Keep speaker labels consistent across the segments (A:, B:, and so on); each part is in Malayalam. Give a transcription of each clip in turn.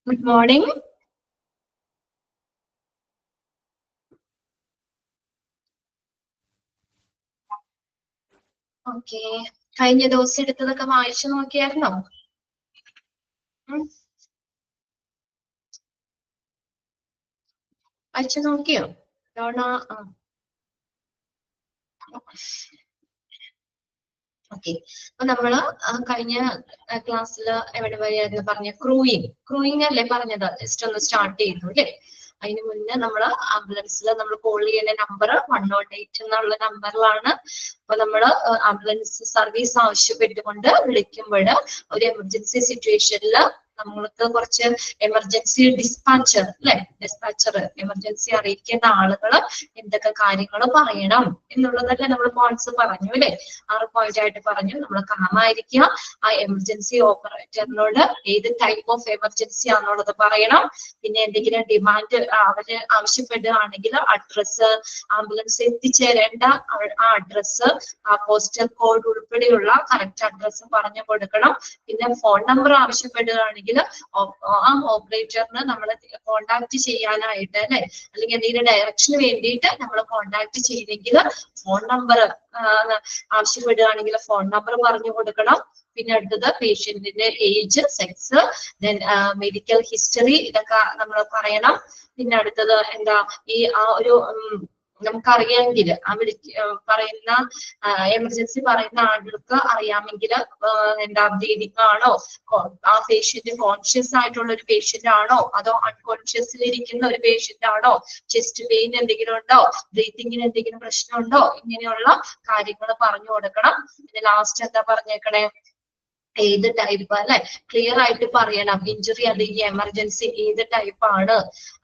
A: Good morning. Okay. കഴിഞ്ഞ ദിവസം എടുത്തതൊക്കെ വായിച്ചു നോക്കിയായിരുന്നോ? വായിച്ചു നോക്കിയോ? ഓക്കെ. അപ്പൊ നമ്മള് കഴിഞ്ഞ ക്ലാസ്സിൽ എവിടെ വരെയായിരുന്നു പറഞ്ഞ ക്രൂയിങ് അല്ലേ പറഞ്ഞത്? ജസ്റ്റ് ഒന്ന് സ്റ്റാർട്ട് ചെയ്തു അല്ലേ? അതിന് മുന്നേ നമ്മള് ആംബുലൻസിൽ നമ്മൾ കോൾ ചെയ്യുന്ന നമ്പർ 108 എന്നുള്ള നമ്പറിലാണ്. അപ്പൊ നമ്മള് ആംബുലൻസ് സർവീസ് ആവശ്യപ്പെട്ടുകൊണ്ട് വിളിക്കുമ്പോൾ ഒരു എമർജൻസി സിറ്റുവേഷനിൽ നമ്മൾക്ക് കുറച്ച് എമർജൻസി ഡിസ്പാച്ചർ എമർജൻസി അറിയിക്കുന്ന ആളുകൾ എന്തൊക്കെ കാര്യങ്ങൾ പറയണം എന്നുള്ളതല്ലേ നമ്മൾ പോയിന്റ്സ് പറഞ്ഞു അല്ലെ? 6 പോയിന്റ് ആയിട്ട് പറഞ്ഞു. നമ്മൾ കാമായിരിക്കുക, ആ എമർജൻസി ഓപ്പറേറ്ററിനോട് ഏത് ടൈപ്പ് ഓഫ് എമർജൻസി ആണെന്നുള്ളത് പറയണം. പിന്നെ എന്തെങ്കിലും ഡിമാൻഡ് അവര് ആവശ്യപ്പെടുകയാണെങ്കിൽ അഡ്രസ്സ്, ആംബുലൻസ് എത്തിച്ചേരേണ്ട ആ അഡ്രസ്സ്, ആ പോസ്റ്റൽ കോഡ് ഉൾപ്പെടെയുള്ള കറക്റ്റ് അഡ്രസ്സ് പറഞ്ഞു കൊടുക്കണം. പിന്നെ ഫോൺ നമ്പർ ആവശ്യപ്പെടുകയാണെങ്കിൽ ആ ഓപ്പറേറ്ററിന് നമ്മൾ കോണ്ടാക്ട് ചെയ്യാനായിട്ട് അല്ലെ, അല്ലെങ്കിൽ എന്തെങ്കിലും ഡയറക്ഷന് വേണ്ടിയിട്ട് നമ്മൾ കോണ്ടാക്ട് ചെയ്തെങ്കിൽ ഫോൺ നമ്പർ ആവശ്യപ്പെടുകയാണെങ്കിൽ ഫോൺ നമ്പർ പറഞ്ഞു കൊടുക്കണം. പിന്നെ അടുത്തത് പേഷ്യന്റിന്റെ age, sex, then medical history, ഇതൊക്കെ നമ്മൾ പറയണം. പിന്നെ അടുത്തത് എന്താ, ഈ ആ ഒരു നമുക്കറിയാമെങ്കിൽ പറയുന്ന എമർജൻസി പറയുന്ന ആളുകൾക്ക് അറിയാമെങ്കിൽ എന്താ ബ്ലീഡിംഗ് ആണോ, ആ പേഷ്യന്റ് കോൺഷ്യസ് ആയിട്ടുള്ള ഒരു പേഷ്യന്റ് ആണോ, അതോ അൺകോൺഷ്യസിൽ ഇരിക്കുന്ന ഒരു പേഷ്യന്റ് ആണോ, ചെസ്റ്റ് പെയിൻ എന്തെങ്കിലും ഉണ്ടോ, ബ്രീത്തിങ്ങിന് എന്തെങ്കിലും പ്രശ്നമുണ്ടോ, ഇങ്ങനെയുള്ള കാര്യങ്ങൾ പറഞ്ഞു കൊടുക്കണം. പിന്നെ ലാസ്റ്റ് എന്താ പറഞ്ഞേക്കണേ, ഏത് ടൈപ്പ് അല്ലെ, ക്ലിയർ ആയിട്ട് പറയണം. ഇഞ്ചുറി അല്ലെങ്കിൽ എമർജൻസി ഏത് ടൈപ്പ് ആണ്,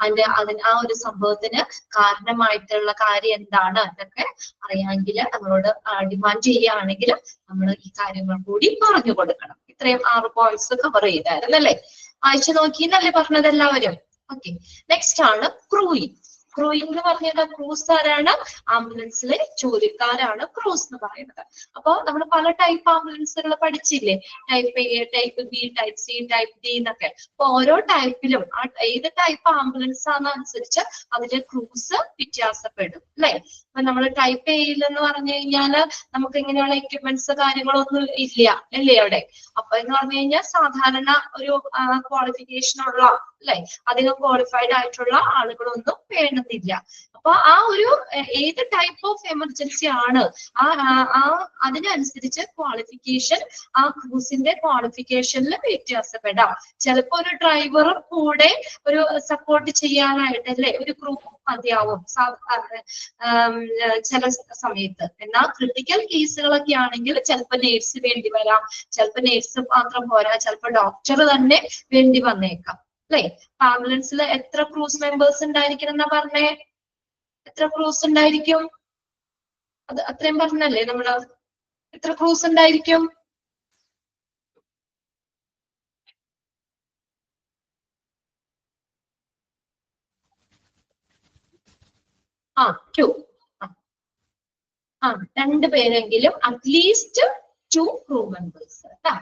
A: അതിന് ആ ഒരു സംഭവത്തിന് കാരണമായിട്ടുള്ള കാര്യം എന്താണ്, ഇതൊക്കെ അറിയാമെങ്കിൽ നമ്മളോട് ഡിമാൻഡ് ചെയ്യുകയാണെങ്കിൽ നമ്മൾ ഈ കാര്യങ്ങൾ കൂടി പറഞ്ഞു കൊടുക്കണം. ഇത്രയും 6 പോയിന്റ്സ് കവർ ചെയ്തായിരുന്നു അല്ലേ? വായിച്ചു നോക്കിയെന്നല്ലേ പറഞ്ഞത് എല്ലാവരും? ഓക്കെ. നെക്സ്റ്റ് ആണ് ക്രൂയിങ്. ക്രൂയിങ് എന്ന് പറഞ്ഞാൽ ക്രൂസ് ആരാണ്? ആംബുലൻസിലെ ജോലിക്കാരാണ് ക്രൂസ് എന്ന് പറയുന്നത്. അപ്പൊ നമ്മൾ പല ടൈപ്പ് ആംബുലൻസുകൾ പഠിച്ചില്ലേ? Type A, type B, type C, type D എന്നൊക്കെ. അപ്പൊ ഓരോ ടൈപ്പിലും ഏത് ടൈപ്പ് ആംബുലൻസ് ആണെന്നനുസരിച്ച് അതിന്റെ ക്രൂസ് വ്യത്യാസപ്പെടും അല്ലെ? അപ്പൊ നമ്മൾ ടൈപ്പ് എയിൽ എന്ന് പറഞ്ഞു കഴിഞ്ഞാല് നമുക്ക് ഇങ്ങനെയുള്ള എക്യുപ്മെന്റ്സ് കാര്യങ്ങളൊന്നും ഇല്ല അല്ലേ അവിടെ? അപ്പൊ എന്ന് പറഞ്ഞു കഴിഞ്ഞാൽ സാധാരണ ഒരു ക്വാളിഫിക്കേഷൻ ഉള്ള അല്ലെ, അധികം ക്വാളിഫൈഡ് ആയിട്ടുള്ള ആളുകളൊന്നും വേണമെന്നില്ല. അപ്പൊ ആ ഒരു ഏത് ടൈപ്പ് ഓഫ് എമർജൻസി ആണ് അതിനനുസരിച്ച് ക്വാളിഫിക്കേഷൻ, ആ ക്രൂസിന്റെ ക്വാളിഫിക്കേഷനിൽ വ്യത്യാസപ്പെടാം. ചിലപ്പോ ഒരു ഡ്രൈവറും കൂടെ ഒരു സപ്പോർട്ട് ചെയ്യാനായിട്ട് അല്ലെ ഒരു ക്രൂ മതിയാവും ചില സമയത്ത്. എന്നാൽ ക്രിട്ടിക്കൽ കേസുകളൊക്കെ ആണെങ്കിൽ ചിലപ്പോൾ നേഴ്സ് വേണ്ടി വരാം, ചിലപ്പോൾ നേഴ്സ് മാത്രം പോരാ, ചിലപ്പോൾ ഡോക്ടർ തന്നെ വേണ്ടി വന്നേക്കാം അല്ലെ? ആംബുലൻസിൽ എത്ര ക്രൂസ് മെമ്പേഴ്സ് ഉണ്ടായിരിക്കണം എന്നാ പറഞ്ഞേ? എത്ര ക്രൂസ് ഉണ്ടായിരിക്കും? അത് അത്രയും പറഞ്ഞല്ലേ നമ്മള്? എത്ര ക്രൂസ് ഉണ്ടായിരിക്കും? ആ 2. ആ 2 പേരെങ്കിലും, അറ്റ്ലീസ്റ്റ് 2 ക്രൂ മെമ്പേഴ്സ് കേട്ടാ.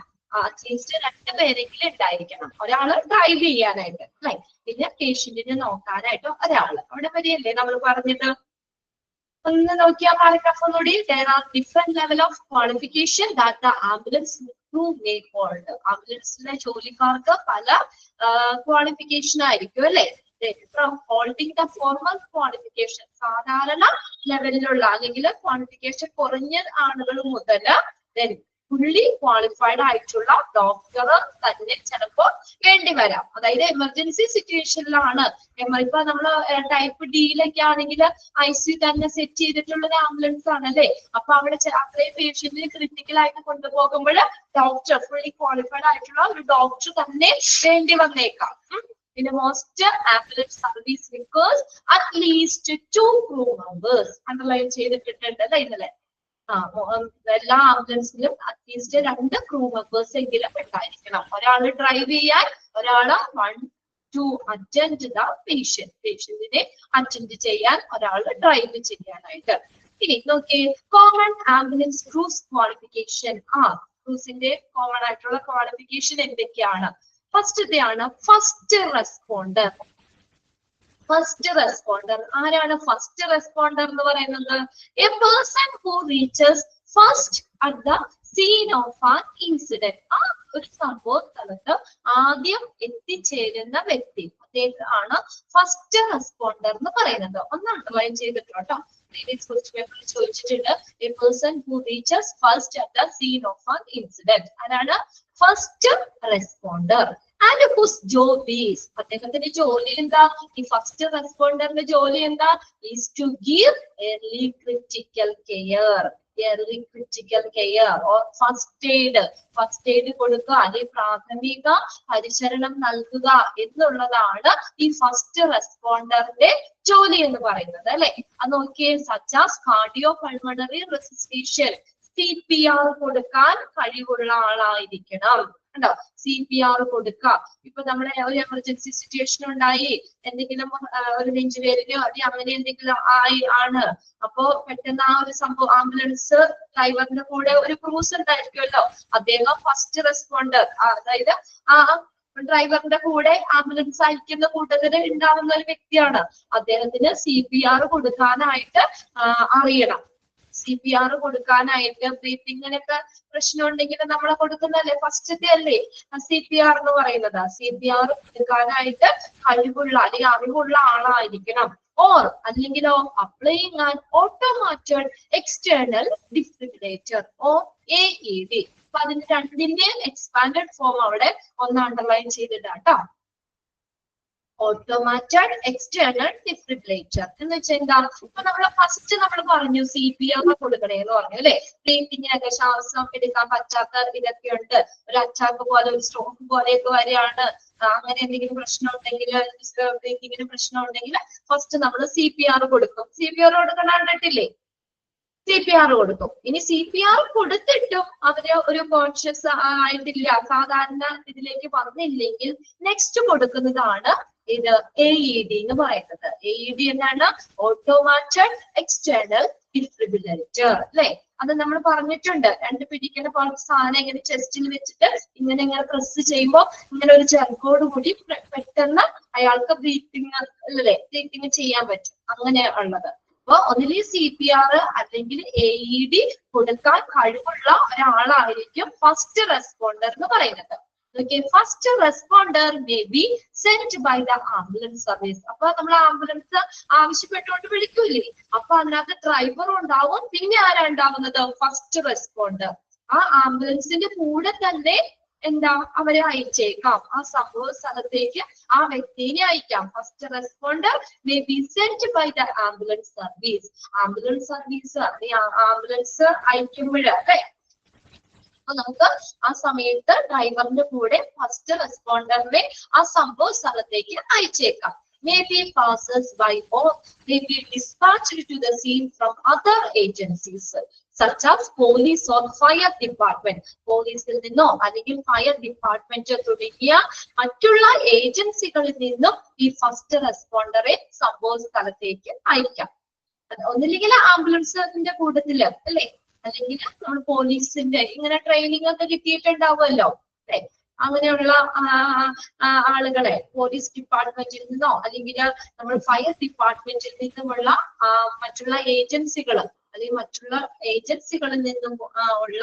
A: അറ്റ്ലീസ്റ്റ് 2 പേരെങ്കിലും ഉണ്ടായിരിക്കണം. ഒരാള് ഡ്രൈവ് ചെയ്യാനായിട്ട് അല്ലെ, പിന്നെ പേഷ്യന്റിനെ നോക്കാനായിട്ട് ഒരാള്. അവിടെ വരെയല്ലേ നമ്മൾ പറഞ്ഞത്? ഒന്ന് നോക്കിയാ പാരഗ്രാഫ് ഒന്നുകൂടി. There are different level of qualification that the ambulance crew may hold. ആംബുലൻസിലെ ജോലിക്കാർക്ക് പല ക്വാളിഫിക്കേഷൻ ആയിരിക്കും അല്ലെ? From holding the formal qualification, സാധാരണ ലെവലിലുള്ള അല്ലെങ്കിൽ ക്വാളിഫിക്കേഷൻ കുറഞ്ഞ ആളുകൾ മുതൽ then ഫുള്ളി ക്വാളിഫൈഡ് ആയിട്ടുള്ള ഡോക്ടർ തന്നെ ചിലപ്പോൾ വേണ്ടി വരാം. അതായത് എമർജൻസി സിറ്റുവേഷനിലാണ്. ഇപ്പൊ നമ്മള് ടൈപ്പ് ഡിയിലൊക്കെ ആണെങ്കിൽ ICU തന്നെ സെറ്റ് ചെയ്തിട്ടുള്ള ഒരു ആംബുലൻസ് ആണല്ലേ? അപ്പൊ അവിടെ അത്രയും പേഷ്യന്റിന് ക്രിട്ടിക്കൽ ആയിട്ട് കൊണ്ടുപോകുമ്പോൾ ഡോക്ടർ, ഫുള്ളി ക്വാളിഫൈഡ് ആയിട്ടുള്ള ഒരു ഡോക്ടർ തന്നെ വേണ്ടി വന്നേക്കാം. പിന്നെ most ambulance service requires at least 2 crew members. Underline ചെയ്തിട്ടുണ്ട് അല്ലെ ഇന്നലെ? എല്ലാ ആംബുലൻസിലും അറ്റ്ലീസ്റ്റ് 2 ക്രൂ മെമ്പേഴ്സ് എങ്കിലും ഉണ്ടായിരിക്കണം. ഒരാള് ഡ്രൈവ് ചെയ്യാൻ, ഒരാള് to attend the patient. പേഷ്യന്റിനെ അറ്റൻഡ് ചെയ്യാൻ ഒരാള് ഡ്രൈവ് ചെയ്യാനായിട്ട്. ഇനി നോക്കിയേ, കോമൺ ആംബുലൻസ് ക്രൂസ് ക്വാളിഫിക്കേഷൻ. ക്രൂസിന്റെ കോമൺ ആയിട്ടുള്ള ക്വാളിഫിക്കേഷൻ എന്തൊക്കെയാണ്? ഫസ്റ്റത്തെയാണ് ഫസ്റ്റ് റെസ്പോണ്ടർ. ഫസ്റ്റ് റെസ്പോണ്ടർ ആരാണ്? ഫസ്റ്റ് റെസ്പോണ്ടർ എന്ന് പറയുന്നത് a person who reaches first at the scene of an incident. ആ ഒരു സംഭവ സ്ഥലത്ത് ആദ്യം എത്തിച്ചേരുന്ന വ്യക്തി, അദ്ദേഹമാണ് ഫസ്റ്റ് റെസ്പോണ്ടർ എന്ന് പറയുന്നത്. ഒന്ന് അണ്ടർലൈൻ ചെയ്തിട്ടോ. പ്രീവിയസ് ക്വസ്റ്റ്യൻ പേപ്പറിൽ ചോദിച്ചിട്ടുണ്ട് a person who reaches first at the scene of an incident. ആരാണ്? First responder. And whose job is, അദ്ദേഹത്തിന്റെ ജോലി എന്താ? ഈ ഫസ്റ്റ് റെസ്പോണ്ടറിന്റെ ജോലി എന്താ? Is to give early critical care. early critical care or first aid. First aid കൊടുക്കുക, അല്ലെങ്കിൽ പ്രാഥമിക പരിചരണം നൽകുക എന്നുള്ളതാണ് ഈ ഫസ്റ്റ് റെസ്പോണ്ടറിന്റെ ജോലി എന്ന് പറയുന്നത്, അല്ലെ? അത് നോക്കിയേ. Such as cardio pulmonary റെസിസ്റ്റേഷൻ, CPR കൊടുക്കാൻ കഴിവുള്ള ആളായിരിക്കണം. ഉണ്ടോ? CPR കൊടുക്കുക. ഇപ്പൊ നമ്മളെ ഒരു എമർജൻസി സിറ്റുവേഷൻ ഉണ്ടായി, എന്തെങ്കിലും ഒരു നെഞ്ചുവേദനയോ അല്ലെങ്കിൽ അങ്ങനെ എന്തെങ്കിലും ആണ്, അപ്പോ പെട്ടെന്ന് ആ ഒരു സംഭവം ആംബുലൻസ് ഡ്രൈവറിന്റെ കൂടെ ഒരു ക്രൂസ് ഉണ്ടായിരിക്കുമല്ലോ, അദ്ദേഹം ഫസ്റ്റ് റെസ്പോണ്ടർ. അതായത് ആ ഡ്രൈവറിന്റെ കൂടെ ആംബുലൻസ് അയക്കുന്ന കൂട്ടത്തിൽ ഉണ്ടാവുന്ന ഒരു വ്യക്തിയാണ്. അദ്ദേഹത്തിന് CPR കൊടുക്കാനായിട്ട് അറിയണം. CPR കൊടുക്കാനായിട്ട് ബ്രീത്തിങ്ങിനൊക്കെ പ്രശ്നം ഉണ്ടെങ്കിൽ നമ്മളെ കൊടുക്കുന്നല്ലേ, ഫസ്റ്റത്തെ അല്ലേ CPR എന്ന് പറയുന്നത്. CPR കൊടുക്കാനായിട്ട് കഴിവുള്ള അല്ലെങ്കിൽ അറിവുള്ള ആളായിരിക്കണം. ഓർ അല്ലെങ്കിലോ applying an automated external defibrillator or AED. അപ്പൊ അതിന്റെ രണ്ടിന്റെ എക്സ്പാൻഡഡ് ഫോം അവിടെ ഒന്ന് അണ്ടർലൈൻ ചെയ്തിട്ടാട്ടോ. ഓട്ടോമാറ്റഡ് എക്സ്റ്റേണൽ ഡിഫിബ്രിലേറ്റർ എന്ന് വെച്ചാൽ എന്താ? ഇപ്പൊ നമ്മള് ഫസ്റ്റ് നമ്മൾ പറഞ്ഞു CPR കൊടുക്കണേ എന്ന് പറഞ്ഞു, അല്ലെ? ബ്രീത്തിങ്ങിനൊക്കെ ശ്വാസം എടുക്കാൻ പറ്റാത്ത ഇതൊക്കെ ഉണ്ട്, ഒരു അറ്റാക്ക് പോലെ ഒരു സ്ട്രോക്ക് പോലെയൊക്കെ വരെയാണ്, അങ്ങനെ എന്തെങ്കിലും പ്രശ്നം ഉണ്ടെങ്കിൽ, ബ്രീത്തിങ്ങിന് പ്രശ്നം ഉണ്ടെങ്കിൽ ഫസ്റ്റ് നമ്മൾ CPR കൊടുക്കും. CPR കൊടുക്കണം കണ്ടിട്ടില്ലേ? CPR കൊടുക്കും. ഇനി CPR കൊടുത്തിട്ടും അവര് ഒരു കോൺഷ്യസ് ആയിട്ടില്ല, സാധാരണ ഇതിലേക്ക് വന്നില്ലെങ്കിൽ നെക്സ്റ്റ് കൊടുക്കുന്നതാണ് ഇത് AED എന്ന് പറയുന്നത്. AED എന്താണ്? ഓട്ടോമാറ്റഡ് എക്സ്റ്റേണൽ ഡിഫിബ്രിലേറ്റർ, അല്ലെ? അത് നമ്മൾ പറഞ്ഞിട്ടുണ്ട്. രണ്ട് പിടിക്കുന്ന പോലത്തെ സാധനം ഇങ്ങനെ ചെസ്റ്റിൽ വെച്ചിട്ട് ഇങ്ങനെ പ്രസ് ചെയ്യുമ്പോൾ ഇങ്ങനെ ഒരു ചെറുക്കോട് കൂടി പെട്ടെന്ന് അയാൾക്ക് ബ്രീത്തിങ്, അല്ലേ, ബ്രീത്തിങ് ചെയ്യാൻ പറ്റും. അങ്ങനെ ഉള്ളത്. അപ്പൊ ഒന്നില് CPR അല്ലെങ്കിൽ AED കൊടുക്കാൻ കഴിവുള്ള ഒരാളായിരിക്കും ഫസ്റ്റ് റെസ്പോണ്ടർ എന്ന് പറയുന്നത്. Okay, first responder may be sent by the ambulance service. അപ്പൊ നമ്മൾ ആംബുലൻസ് ആവശ്യപ്പെട്ടുകൊണ്ട് വിളിക്കൂലേ, അപ്പൊ അതിനകത്ത് ഡ്രൈവർ ഉണ്ടാവും, പിന്നെ ആരാ ഉണ്ടാവുന്നത്? First responder. ആ ആംബുലൻസിന്റെ കൂടെ തന്നെ എന്താ അവരെ അയച്ചേക്കാം, ആ സംഭവ സ്ഥലത്തേക്ക് ആ വ്യക്തിനെ അയക്കാം. First responder may be sent by the ambulance service. Ambulance service ambulance അയക്കുമ്പോൾ, അല്ലെ, അപ്പൊ നമുക്ക് ആ സമയത്ത് ഡ്രൈവറിന്റെ കൂടെ ഫസ്റ്റ് റെസ്പോണ്ടറിനെ ആ സംഭവ സ്ഥലത്തേക്ക് അയച്ചേക്കാം. May be passers by or may be dispatched to the scene from other agencies such as police or fire department. പോലീസിൽ നിന്നോ അല്ലെങ്കിൽ ഫയർ ഡിപ്പാർട്ട്മെന്റ് തുടങ്ങിയ മറ്റുള്ള ഏജൻസികളിൽ നിന്നും ഈ ഫസ്റ്റ് റെസ്പോണ്ടറെ സംഭവ സ്ഥലത്തേക്ക് അയക്കാം. ഒന്നില്ലെങ്കിൽ ആംബുലൻസിന്റെ കൂട്ടത്തില്, അല്ലെ, അല്ലെങ്കിൽ നമ്മൾ പോലീസിന്റെ ഇങ്ങനെ ട്രെയിനിങ് ഒക്കെ കിട്ടിയിട്ടുണ്ടാവുമല്ലോ, അല്ലെ? അങ്ങനെയുള്ള ആളുകളെ പോലീസ് ഡിപ്പാർട്ട്മെന്റിൽ നിന്നോ അല്ലെങ്കിൽ നമ്മൾ ഫയർ ഡിപ്പാർട്ട്മെന്റിൽ നിന്നുമുള്ള മറ്റുള്ള ഏജൻസികൾ അല്ലെങ്കിൽ മറ്റുള്ള ഏജൻസികളിൽ നിന്നും ഉള്ള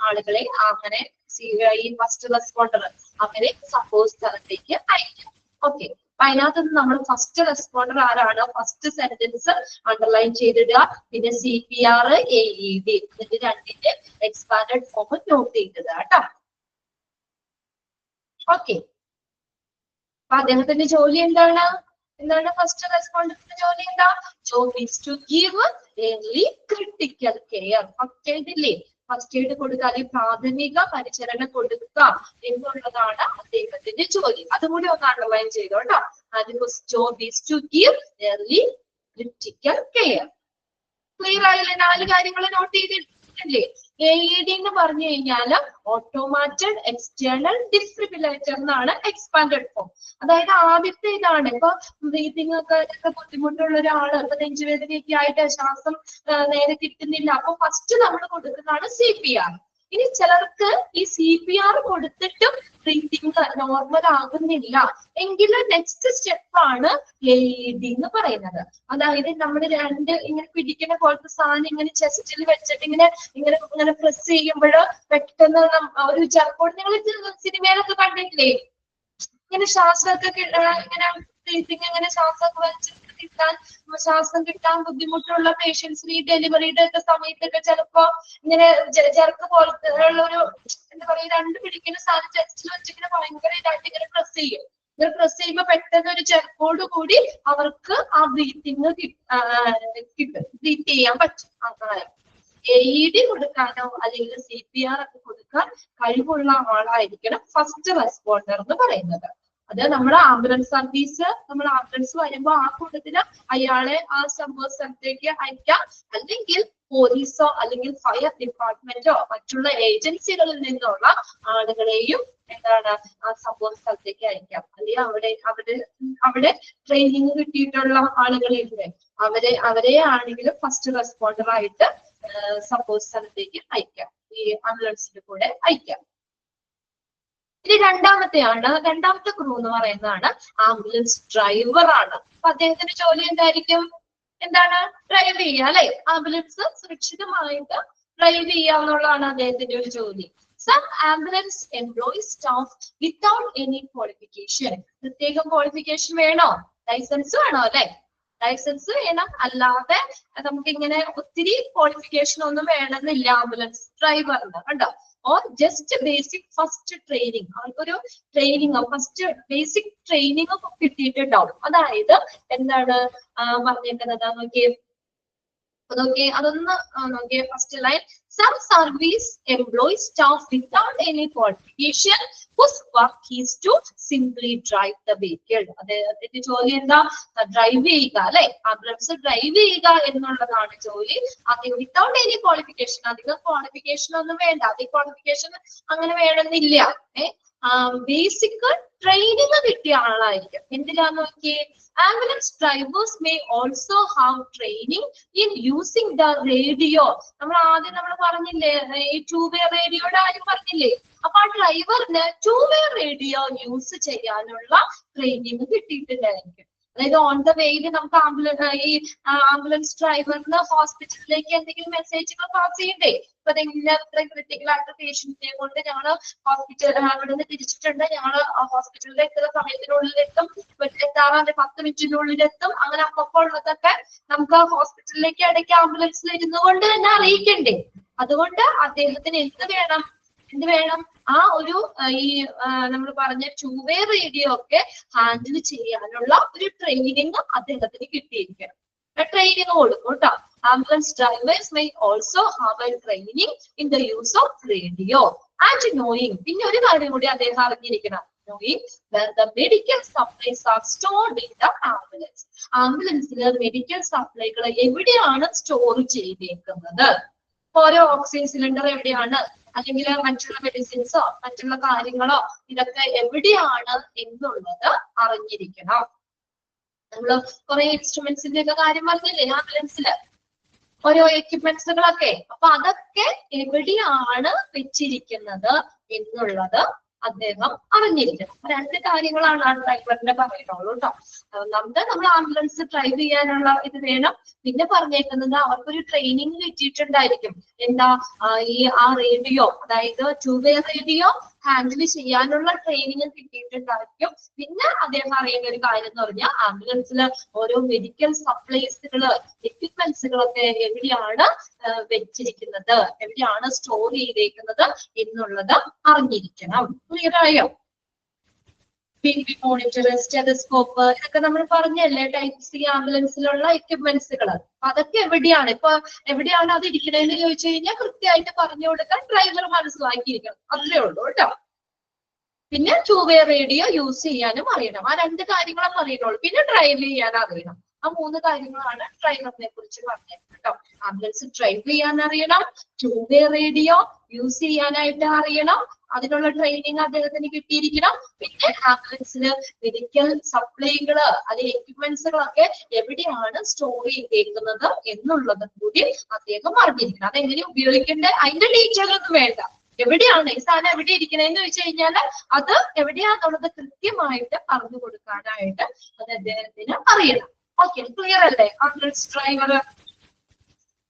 A: ആളുകളെ അങ്ങനെ ഈ ഫസ്റ്റ് റെസ്പോണ്ടർ അങ്ങനെ സംഭവ സ്ഥലത്തേക്ക് അയക്കാം. ഓക്കെ, അപ്പൊ അതിനകത്ത് നമ്മൾ ഫസ്റ്റ് റെസ്പോണ്ടർ ആരാണ്? ഫസ്റ്റ് സെന്റൻസ് അണ്ടർലൈൻ ചെയ്തിടുക. പിന്നെ CPR, AED ഇതിന്റെ രണ്ടിന്റെ എക്സ്പാൻഡഡ് ഫോം നോട്ട് ചെയ്തത് കേട്ടോ. ഓക്കെ, അപ്പൊ അദ്ദേഹത്തിന്റെ ജോലി എന്താണ്? ഫസ്റ്റ് റെസ്പോണ്ടറിന്റെ ജോലി എന്താ? Job is to give early critical care. First aid ഇല്ലേ, ഫസ്റ്റ് എയ്ഡ് കൊടുക്കുക അല്ലെങ്കിൽ പ്രാഥമിക പരിചരണം കൊടുക്കുക എന്നുള്ളതാണ് അദ്ദേഹത്തിന്റെ ജോലി. അതുകൂടി ഒന്ന് അണ്ടർലൈൻ ചെയ്തോട്ടോ. Job is to give early critical care. Clear ആയില്ലേ? 4 കാര്യങ്ങൾ നോട്ട് ചെയ്തിട്ടില്ലേ? AED എന്ന് പറഞ്ഞു കഴിഞ്ഞാൽ ഓട്ടോമാറ്റഡ് എക്സ്റ്റേണൽ ഡിഫിബ്രിലേറ്റർ എന്നാണ് എക്സ്പാൻഡഡ് ഫോം. അതായത് ആദ്യത്തെ ഇതാണ്. ഇപ്പൊ ബ്രീതിങ് ഒക്കെ ബുദ്ധിമുട്ടുള്ള ഒരാള്, ഇപ്പൊ നെഞ്ചുവേദനയൊക്കെ ആയിട്ട് ശ്വാസം നേരെ കിട്ടുന്നില്ല, അപ്പൊ ഫസ്റ്റ് നമ്മൾ കൊടുക്കുന്നതാണ് CPR. ഇനി ചിലർക്ക് ഈ CPR കൊടുത്തിട്ടും ബ്രീത്തിങ് നോർമൽ ആകുന്നില്ല എങ്കിൽ നെക്സ്റ്റ് സ്റ്റെപ്പ് ആണ് AED എന്ന് പറയുന്നത്. അതായത് നമ്മൾ രണ്ട് ഇങ്ങനെ പിടിക്കുന്ന പോലത്തെ സാധനം ഇങ്ങനെ ചെസ്റ്റിൽ വെച്ചിട്ട് ഇങ്ങനെ ഇങ്ങനെ ഇങ്ങനെ പ്രസ് ചെയ്യുമ്പോൾ പെട്ടെന്ന് ഒരു ചിലപ്പോൾ നിങ്ങൾ സിനിമയിലൊക്കെ കണ്ടിട്ടില്ലേ, ഇങ്ങനെ ശ്വാസമൊക്കെ ഇങ്ങനെ ബ്രീത്തിങ് ഇങ്ങനെ ശ്വാസമൊക്കെ വലിച്ചിട്ട് ശ്വാസം കിട്ടാൻ ബുദ്ധിമുട്ടുള്ള പേഷ്യൻസിന് ഈ ഡെലിവറിയുടെ ഒക്കെ സമയത്തൊക്കെ ചിലപ്പോ ഇങ്ങനെ ജർക്ക് പോലത്തെ ഉള്ള ഒരു എന്താ പറയുക രണ്ട് പിടിക്കുന്ന സാധനം ചെസ്റ്റിൽ വെച്ചിങ്ങനെ ഭയങ്കര ഇതായിട്ട് ഇങ്ങനെ പ്രസ് ചെയ്യും. ഇങ്ങനെ പ്രസ് ചെയ്യുമ്പോൾ പെട്ടെന്ന് ഒരു ജർക്കോട് കൂടി അവർക്ക് ആ ബ്രീത്തിങ് കിട്ടും, ബ്രീത്ത് ചെയ്യാൻ പറ്റും. അങ്ങനെ AED കൊടുക്കാനോ അല്ലെങ്കിൽ CPR ഒക്കെ കൊടുക്കാൻ കഴിവുള്ള ആളായിരിക്കണം ഫസ്റ്റ് റെസ്പോണ്ടർ എന്ന് പറയുന്നത്. അത് നമ്മുടെ ആംബുലൻസ് സർവീസ്, നമ്മൾ ആംബുലൻസ് വരുമ്പോൾ ആ കൂട്ടത്തിന് അയാളെ ആ സംഭവ സ്ഥലത്തേക്ക് അയക്കാം, അല്ലെങ്കിൽ പോലീസോ അല്ലെങ്കിൽ ഫയർ ഡിപ്പാർട്ട്മെന്റോ മറ്റുള്ള ഏജൻസികളിൽ നിന്നുള്ള ആളുകളെയും എന്താണ് ആ സംഭവ സ്ഥലത്തേക്ക് അയക്കാം. അല്ലെങ്കിൽ അവിടെ ട്രെയിനിങ് കിട്ടിയിട്ടുള്ള ആളുകളില്ലേ അവരെ ആണെങ്കിലും ഫസ്റ്റ് റെസ്പോണ്ടർ ആയിട്ട് സംഭവ സ്ഥലത്തേക്ക് അയക്കാം, ഈ ആംബുലൻസിന്റെ കൂടെ അയക്കാം. ഇനി രണ്ടാമത്തെ ക്രൂ എന്ന് പറയുന്നതാണ് ആംബുലൻസ് ഡ്രൈവർ ആണ്. അപ്പൊ അദ്ദേഹത്തിന്റെ ജോലി എന്തായിരിക്കും? എന്താണ്? ഡ്രൈവ് ചെയ്യുക അല്ലെ? ആംബുലൻസ് സുരക്ഷിതമായിട്ട് ഡ്രൈവ് ചെയ്യുക എന്നുള്ളതാണ് അദ്ദേഹത്തിന്റെ ഒരു ജോലി. Some ambulance employs staff without any qualification. പ്രത്യേകം ക്വാളിഫിക്കേഷൻ വേണോ? ലൈസൻസ് വേണോ അല്ലെ? ലൈസൻസ് വേണം, അല്ലാതെ നമുക്ക് ഇങ്ങനെ ഒത്തിരി ക്വാളിഫിക്കേഷൻ ഒന്നും വേണമെന്നില്ല ആംബുലൻസ് ഡ്രൈവറിന്. കണ്ടോ? Or just basic first training, അവർക്കൊരു ട്രെയിനിങ് ഫസ്റ്റ് ബേസിക് ട്രെയിനിങ് കിട്ടിയിട്ടുണ്ടാവും. അതായത് എന്താണ് പറഞ്ഞേക്കുന്നത് നോക്കിയേ അതൊന്ന് നോക്കിയേ. First line, some service employs staff without any qualification whose work is to simply drive the vehicle. അദ്ദേഹത്തിന്റെ ജോലി എന്താ? ഡ്രൈവ് ചെയ്യുക അല്ലെ? ആംബുലൻസ് ഡ്രൈവ് ചെയ്യുക എന്നുള്ളതാണ് ജോലി. അധികം വിത്തൗട്ട് എനി ക്വാളിഫിക്കേഷൻ, അധികം ക്വാളിഫിക്കേഷൻ ഒന്നും വേണ്ട, അധികം ക്വാളിഫിക്കേഷൻ അങ്ങനെ വേണമെന്നില്ല. ബേസിക് ട്രെയിനിങ് കിട്ടിയ ആളായിരിക്കും. എന്തിനാന്ന് നോക്കിയേ, ambulance drivers may also have training in using the radio. നമ്മൾ പറഞ്ഞില്ലേ ഈ 2-way റേഡിയോയുടെ കാര്യം പറഞ്ഞില്ലേ? അപ്പൊ ആ ഡ്രൈവറിന് 2-way റേഡിയോ യൂസ് ചെയ്യാനുള്ള ട്രെയിനിങ് കിട്ടിയിട്ടുണ്ടായിരിക്കും. അതായത് ഓൺ ദ വേയിൽ നമുക്ക് ആംബുലൻസ് ഡ്രൈവറിന് ഹോസ്പിറ്റലിലേക്ക് എന്തെങ്കിലും മെസ്സേജുകൾ പാസ് ചെയ്യണ്ടേ? ഇപ്പൊ ഇത്രയും ക്രിട്ടിക്കൽ ആയിട്ട് പേഷ്യന്റിനെ കൊണ്ട് ഞങ്ങള് അവിടെ നിന്ന് തിരിച്ചിട്ടുണ്ട്, ഞങ്ങള് ഹോസ്പിറ്റലിൽ എത്തുന്ന സമയത്തിനുള്ളിൽ എത്താറാണ്ട് 10 മിനിറ്റിനുള്ളിൽ എത്തും. അങ്ങനെ അപ്പോൾ ഉള്ളതൊക്കെ നമുക്ക് ഹോസ്പിറ്റലിലേക്ക് ഇടയ്ക്ക് ആംബുലൻസിൽ ഇരുന്നു കൊണ്ട് തന്നെ അറിയിക്കണ്ടേ? അതുകൊണ്ട് അദ്ദേഹത്തിന് എന്ത് വേണം? ആ ഒരു ഈ നമ്മൾ പറഞ്ഞ 2-way റേഡിയോ ഒക്കെ ഹാൻഡിൽ ചെയ്യാനുള്ള ഒരു ട്രെയിനിങ് അദ്ദേഹത്തിന് കിട്ടിയിരിക്കണം. ട്രെയിനിങ് കൊടുക്കും കേട്ടോ. Ambulance drivers may also have a training in the use of radio and knowing. പിന്നെ ഒരു കാര്യം കൂടി അദ്ദേഹം അറിഞ്ഞിരിക്കണം, knowing where the medical supplies are stored in the ambulance. ആംബുലൻസിലെ മെഡിക്കൽ സപ്ലൈകൾ എവിടെയാണ് സ്റ്റോർ ചെയ്തേക്കുന്നത്? ഓരോ ഓക്സിജൻ സിലിണ്ടർ എവിടെയാണ്, അല്ലെങ്കിൽ മറ്റുള്ള മെഡിസിൻസോ മറ്റുള്ള കാര്യങ്ങളോ ഇതൊക്കെ എവിടെയാണ് എന്നുള്ളത് അറിഞ്ഞിരിക്കണം. നമ്മള് കുറെ ഇൻസ്ട്രുമെന്റ്സിന്റെ ഒക്കെ കാര്യം പറഞ്ഞില്ലേ ആംബുലൻസില്, ഓരോ എക്യുപ്മെന്റ്സുകളൊക്കെ. അപ്പൊ അതൊക്കെ എവിടെയാണ് വെച്ചിരിക്കുന്നത് എന്നുള്ളത് അദ്ദേഹം അറിഞ്ഞിരിക്കണം. 2 കാര്യങ്ങളാണ് ആ ഡ്രൈവറിന്റെ പറയുന്നുള്ളൂ കേട്ടോ. നമ്മൾ ആംബുലൻസ് ഡ്രൈവ് ചെയ്യാനുള്ള ഇത് വേണം. പിന്നെ പറഞ്ഞേക്കുന്നത് അവർക്കൊരു ട്രെയിനിങ് കിട്ടിയിട്ടുണ്ടായിരിക്കും. എന്താ? ആ റേഡിയോ, അതായത് 2-way റേഡിയോ ഹാൻഡിൽ ചെയ്യാനുള്ള ട്രെയിനിങ് കിട്ടിയിട്ടുണ്ടായിരിക്കും. പിന്നെ അദ്ദേഹം അറിയേണ്ട ഒരു കാര്യം എന്ന് പറഞ്ഞാൽ ആംബുലൻസിൽ ഓരോ മെഡിക്കൽ സപ്ലൈസുകള് എക്യുപ്മെന്റ്സുകളൊക്കെ എവിടെയാണ് വെച്ചിരിക്കുന്നത്, എവിടെയാണ് സ്റ്റോർ ചെയ്തേക്കുന്നത് എന്നുള്ളത് അറിഞ്ഞിരിക്കണം. ക്ലിയർ ആയോ? BP മോണിറ്റർ, സ്റ്റെതസ്കോപ്പ്, ഇതൊക്കെ നമ്മൾ പറഞ്ഞല്ലേ ടൈപ്പ് C ആംബുലൻസിലുള്ള എക്യുപ്മെന്റ്സുകൾ. അതൊക്കെ എവിടെയാണ്, ഇപ്പൊ എവിടെയാണ് അത് ഇരിക്കണേന്ന് ചോദിച്ചു കഴിഞ്ഞാൽ കൃത്യമായിട്ട് പറഞ്ഞു കൊടുക്കാൻ ഡ്രൈവർ മനസ്സിലാക്കിയിരിക്കണം. അത്രേ ഉള്ളൂ കേട്ടോ. പിന്നെ 2-way റേഡിയോ യൂസ് ചെയ്യാനും അറിയണം. ആ 2 കാര്യങ്ങളും അറിയണുള്ളൂ. പിന്നെ ഡ്രൈവ് ചെയ്യാൻ അറിയണം. ആ 3 കാര്യങ്ങളാണ് ഡ്രൈവറിനെ കുറിച്ച് പറഞ്ഞത് കേട്ടോ. ആംബുലൻസ് ഡ്രൈവ് ചെയ്യാൻ അറിയണം, 2-way റേഡിയോ യൂസ് ചെയ്യാനായിട്ട് അറിയണം, അതിനുള്ള ട്രെയിനിങ് അദ്ദേഹത്തിന് കിട്ടിയിരിക്കണം. പിന്നെ ആംബുലൻസില് മെഡിക്കൽ സപ്ലൈകള് അല്ലെങ്കിൽ എക്യുപ്മെന്റ്സുകളൊക്കെ എവിടെയാണ് സ്റ്റോർ ചെയ്തേക്കുന്നത് എന്നുള്ളത് കൂടി അദ്ദേഹം അറിഞ്ഞിരിക്കണം. അതെങ്ങനെ ഉപയോഗിക്കേണ്ടത് അതിന്റെ ഡീറ്റെയിൽ ഒന്നും വേണ്ട, എവിടെയാണ് ഈ സാധനം എവിടെ ഇരിക്കണേന്ന് ചോദിച്ചു കഴിഞ്ഞാൽ അത് എവിടെയാന്നുള്ളത് കൃത്യമായിട്ട് പറഞ്ഞു കൊടുക്കാനായിട്ട് അത് അദ്ദേഹത്തിന് അറിയണം. ഓക്കെ, ക്ലിയർ അല്ലേ ആംബുലൻസ് ഡ്രൈവർ?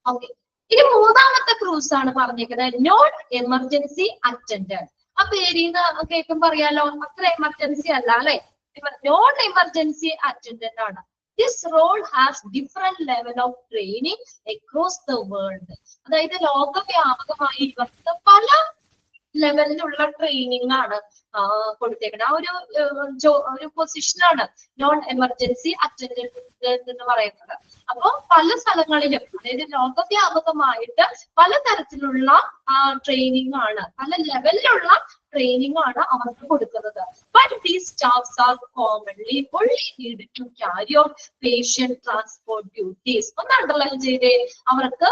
A: ഓക്കെ, ഇനി മൂന്നാമത്തെ ക്രൂസ് ആണ് പറഞ്ഞിരിക്കുന്നത് നോൺ എമർജൻസി അറ്റൻഡന്റ്. ആ പേരിന്ന് കേൾക്കുമ്പോ അറിയാലോ അത്ര എമർജൻസി അല്ല അല്ലെ, നോൺ എമർജൻസി അറ്റൻഡന്റ് ആണ്. This role has different level of training across the world. അതായത് ലോകവ്യാപകമായി ഇവർക്ക് പല ലെവലിലുള്ള ട്രെയിനിങ് ആണ് കൊടുത്തേക്കുന്നത്. ആ ഒരു പൊസിഷനാണ് നോൺ എമർജൻസി അറ്റൻഡന്റ് എന്ന് പറയുന്നത്. അപ്പൊ പല സ്ഥലങ്ങളിലും അതായത് ലോകവ്യാപകമായിട്ട് പലതരത്തിലുള്ള ട്രെയിനിങ് ആണ്, പല ലെവലിലുള്ള ട്രെയിനിങ് ആണ് അവർക്ക് കൊടുക്കുന്നത്. But these staffs are commonly only needed to carry out patient transport duties. ഒന്ന് അണ്ടർലൈൻ ചെയ്തേ, അവർക്ക്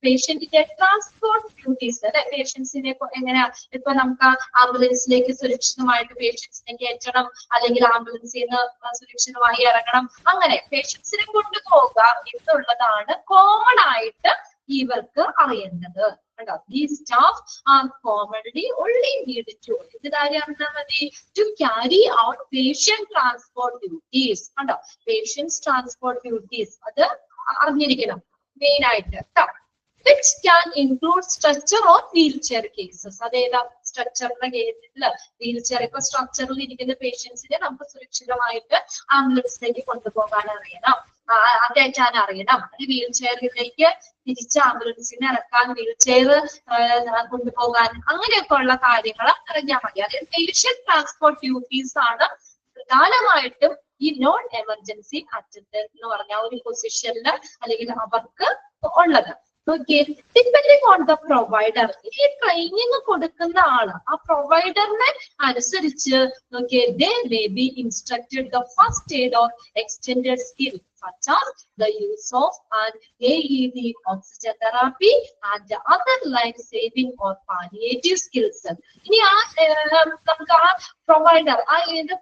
A: പേഷ്യന്റിന്റെ ട്രാൻസ്പോർട്ട് ഡ്യൂട്ടീസ് അല്ലെ, പേഷ്യൻസിനെ എങ്ങനെയാ ഇപ്പൊ നമുക്ക് ആംബുലൻസിലേക്ക് സുരക്ഷിതമായിട്ട് പേഷ്യൻസിനെ കയറ്റണം, അല്ലെങ്കിൽ ആംബുലൻസിൽ നിന്ന് സുരക്ഷിതമായി ഇറങ്ങണം, അങ്ങനെ പേഷ്യൻസിനെ കൊണ്ടുപോകുക എന്നുള്ളതാണ് കോമൺ ആയിട്ട് ഇവർക്ക് അറിയേണ്ടത്. These staff are commonly only needed to carry out patient transport duties. Patients transport duties അത് അറിഞ്ഞിരിക്കണം മെയിൻ ആയിട്ട്, which can include stretcher or wheelchair cases. അതേതാ സ്ട്രക്ചറിന്റെ കേസിൽ വീൽചെയർ, ഇപ്പൊ സ്ട്രക്ചറിൽ ഇരിക്കുന്ന പേഷ്യൻസിനെ നമുക്ക് സുരക്ഷിതമായിട്ട് ആംബുലൻസിലേക്ക് കൊണ്ടുപോകാൻ അറിയണം, കയറ്റാൻ അറിയണം. വീൽ ചെയറിലേക്ക് തിരിച്ച് ആംബുലൻസിനെ ഇറക്കാൻ, വീൽ ചെയർ കൊണ്ടുപോകാൻ, അങ്ങനെയൊക്കെ ഉള്ള കാര്യങ്ങൾ അറിഞ്ഞാൽ മതി. അതായത് പേഷ്യന്റ് ട്രാൻസ്പോർട്ട് ഡ്യൂട്ടീസ് ആണ് പ്രധാനമായിട്ടും ഈ നോൺ എമർജൻസി അറ്റൻഡന്റ് എന്ന് പറഞ്ഞ ഒരു പൊസിഷനിൽ അല്ലെങ്കിൽ അവർക്ക് ഉള്ളത്. ഡിപ്പെൻഡിങ് ഓൺ ദ പ്രൊവൈഡർ, ഈ ട്രെയിനിങ് കൊടുക്കുന്ന ആള് ആ പ്രൊവൈഡറിനെ അനുസരിച്ച് they may be instructed the first aid or extended skill such as the use of an AED, oxygen therapy and other life saving or palliative skills. ഇനി നമുക്ക് ആ പ്രൊവൈഡർ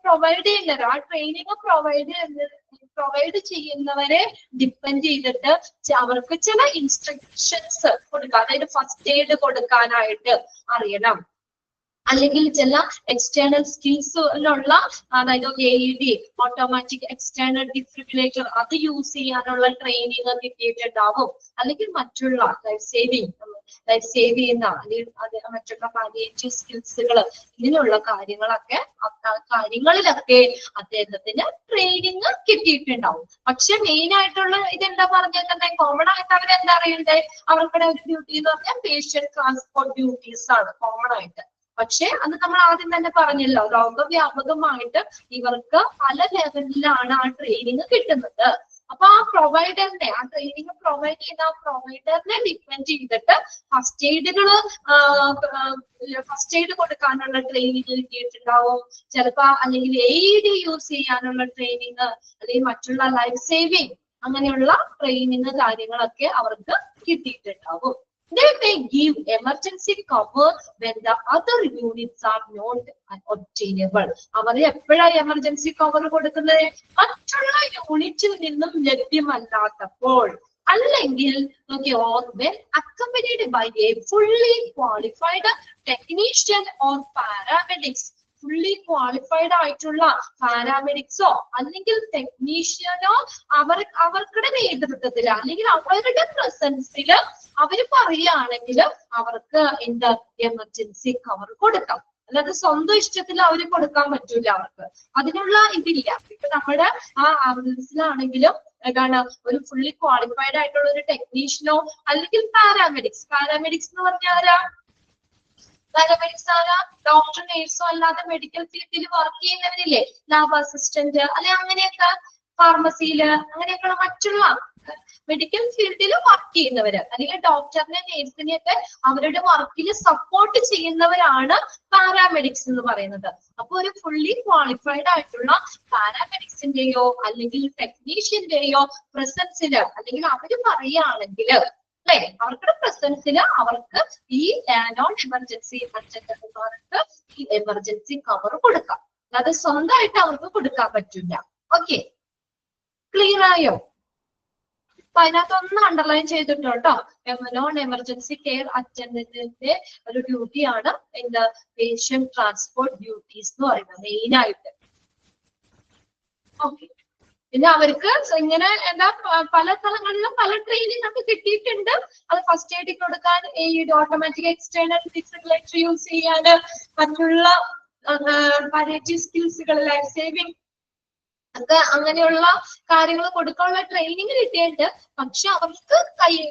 A: പ്രൊവൈഡ് ചെയ്യുന്നവർ, ആ ട്രെയിനിങ് പ്രൊവൈഡ് ചെയ്യുന്നവരെ ഡിപ്പെൻഡ് ചെയ്തിട്ട് അവർക്ക് ചില ഇൻസ്ട്രക്ഷൻസ് കൊടുക്കുക, അതായത് ഫസ്റ്റ് എയ്ഡ് കൊടുക്കാനായിട്ട് അറിയണം, അല്ലെങ്കിൽ ചില എക്സ്റ്റേണൽ സ്കിൽസിലുള്ള അതായത് AED, ഓട്ടോമാറ്റിക് എക്സ്റ്റേണൽ ഡിഫിബ്രിലേറ്റർ, അത് യൂസ് ചെയ്യാനുള്ള ട്രെയിനിങ് കിട്ടിയിട്ടുണ്ടാവും. അല്ലെങ്കിൽ മറ്റുള്ള ലൈഫ് സേവ് ചെയ്യുന്ന അല്ലെങ്കിൽ മറ്റുള്ള പാലിയേറ്റീവ് സ്കിൽസുകൾ, ഇതിനുള്ള കാര്യങ്ങളിലൊക്കെ അദ്ദേഹത്തിന് ട്രെയിനിങ് കിട്ടിയിട്ടുണ്ടാവും. പക്ഷെ മെയിൻ ആയിട്ടുള്ള ഇതെന്താ പറഞ്ഞേക്കുന്നത്, കോമൺ ആയിട്ട് അവരെന്താ അറിയണ്ടേ, അവർക്കുടെ ഒരു ഡ്യൂട്ടി എന്ന് പറഞ്ഞാൽ പേഷ്യന്റ് ട്രാൻസ്പോർട്ട് ഡ്യൂട്ടീസ് ആണ് കോമൺ ആയിട്ട്. പക്ഷെ അത് നമ്മൾ ആദ്യം തന്നെ പറഞ്ഞല്ലോ, ലോകവ്യാപകമായിട്ട് ഇവർക്ക് പല ലെവലിലാണ് ആ ട്രെയിനിങ് കിട്ടുന്നത്. അപ്പൊ ആ പ്രൊവൈഡറിനെ, ആ ട്രെയിനിങ് പ്രൊവൈഡ് ചെയ്യുന്ന ആ പ്രൊവൈഡറിനെ ഡിപ്പെൻഡ് ചെയ്തിട്ട് ഫസ്റ്റ് എയ്ഡ് കൊടുക്കാനുള്ള ട്രെയിനിങ് കിട്ടിയിട്ടുണ്ടാവും ചിലപ്പോ, അല്ലെങ്കിൽ AED യൂസ് ചെയ്യാനുള്ള ട്രെയിനിങ്, അല്ലെങ്കിൽ മറ്റുള്ള ലൈഫ് സേവിങ് അങ്ങനെയുള്ള ട്രെയിനിങ് കാര്യങ്ങളൊക്കെ അവർക്ക് കിട്ടിയിട്ടുണ്ടാവും. They may give emergency cover when the other units are not obtainable. അവർ എപ്പോഴാണ് എമർജൻസി കവർ കൊടുക്കുന്നത്, മറ്റുള്ള യൂണിറ്റിൽ നിന്നും ലഭ്യമല്ലാത്തപ്പോൾ, അല്ലെങ്കിൽ or when accompanied by a fully qualified technician or paramedics. Fully qualified ആയിട്ടുള്ള പാരാമെഡിക്സോ അല്ലെങ്കിൽ ടെക്നീഷ്യനോ അവർക്കുടെ നേതൃത്വത്തിൽ അല്ലെങ്കിൽ അവരുടെ പ്രസൻസിൽ അവര് പറയുകയാണെങ്കിൽ അവർക്ക് എന്താ എമർജൻസി കവർ കൊടുക്കാം. അല്ലാതെ സ്വന്തം ഇഷ്ടത്തിൽ അവര് കൊടുക്കാൻ പറ്റൂല, അവർക്ക് അതിനുള്ള ഇതില്ല. ഇപ്പൊ നമ്മുടെ ആ ആംബുലൻസിലാണെങ്കിലും എന്താണ് ഒരു ഫുള്ളി ക്വാളിഫൈഡ് ആയിട്ടുള്ള ഒരു ടെക്നീഷ്യനോ അല്ലെങ്കിൽ പാരാമെഡിക്സ് എന്ന് പറഞ്ഞാൽ പാരാമെഡിക്സ് ആരാ, ഡോക്ടർ നേഴ്സോ അല്ലാതെ മെഡിക്കൽ ഫീൽഡിൽ വർക്ക് ചെയ്യുന്നവരില്ലേ, ലാബ് അസിസ്റ്റന്റ് അല്ലെ, അങ്ങനെയൊക്കെ ഫാർമസിയില് അങ്ങനെയൊക്കെയുള്ള മറ്റുള്ള മെഡിക്കൽ ഫീൽഡിൽ വർക്ക് ചെയ്യുന്നവര്, അല്ലെങ്കിൽ ഡോക്ടറിനെ നേഴ്സിനെ ഒക്കെ അവരുടെ വർക്കിൽ സപ്പോർട്ട് ചെയ്യുന്നവരാണ് പാരാമെഡിക്സ് എന്ന് പറയുന്നത്. അപ്പൊ ഒരു ഫുള്ളി ക്വാളിഫൈഡ് ആയിട്ടുള്ള പാരാമെഡിക്സിന്റെയോ അല്ലെങ്കിൽ ടെക്നീഷ്യന്റെയോ പ്രസൻസില് അല്ലെങ്കിൽ അവര് പറയുകയാണെങ്കിൽ അല്ലെ, അവരുടെ പ്രസൻസിൽ അവർക്ക് ഈ നോൺ എമർജൻസി അറ്റൻഡന്റുമാർക്ക് ഈ എമർജൻസി കവർ കൊടുക്കാം. അത് സ്വന്തമായിട്ട് അവർക്ക് കൊടുക്കാൻ പറ്റില്ല. ഓക്കെ, ക്ലിയർ ആയോ? അപ്പൊ അതിനകത്തൊന്ന് അണ്ടർലൈൻ ചെയ്തിട്ടോ കേട്ടോ. നോൺ എമർജൻസി കെയർ അറ്റൻഡന്റിന്റെ ഒരു ഡ്യൂട്ടിയാണ് എന്താ പേഷ്യന്റ് ട്രാൻസ്പോർട്ട് ഡ്യൂട്ടീസ് എന്ന് പറയുന്നത് മെയിൻ ആയിട്ട്. ഓക്കെ, പിന്നെ അവർക്ക് ഇങ്ങനെ എന്താ പല സ്ഥലങ്ങളിലും പല ട്രെയിനിങ് ഒക്കെ കിട്ടിയിട്ടുണ്ട്. അത് ഫസ്റ്റ് എയ്ഡ് കൊടുക്കാൻ, ഈ ഓട്ടോമാറ്റിക് എക്സ്റ്റേണൽ ഡിഫിബ്രിലേറ്റർ യൂസ് ചെയ്യാന്, മറ്റുള്ള പാലിയേറ്റീവ് സ്കിൽസുകൾ, ലൈഫ് സേവിങ് ഒക്കെ അങ്ങനെയുള്ള കാര്യങ്ങൾ കൊടുക്കാനുള്ള ട്രെയിനിങ് കിട്ടിയിട്ട്, പക്ഷെ അവർക്ക്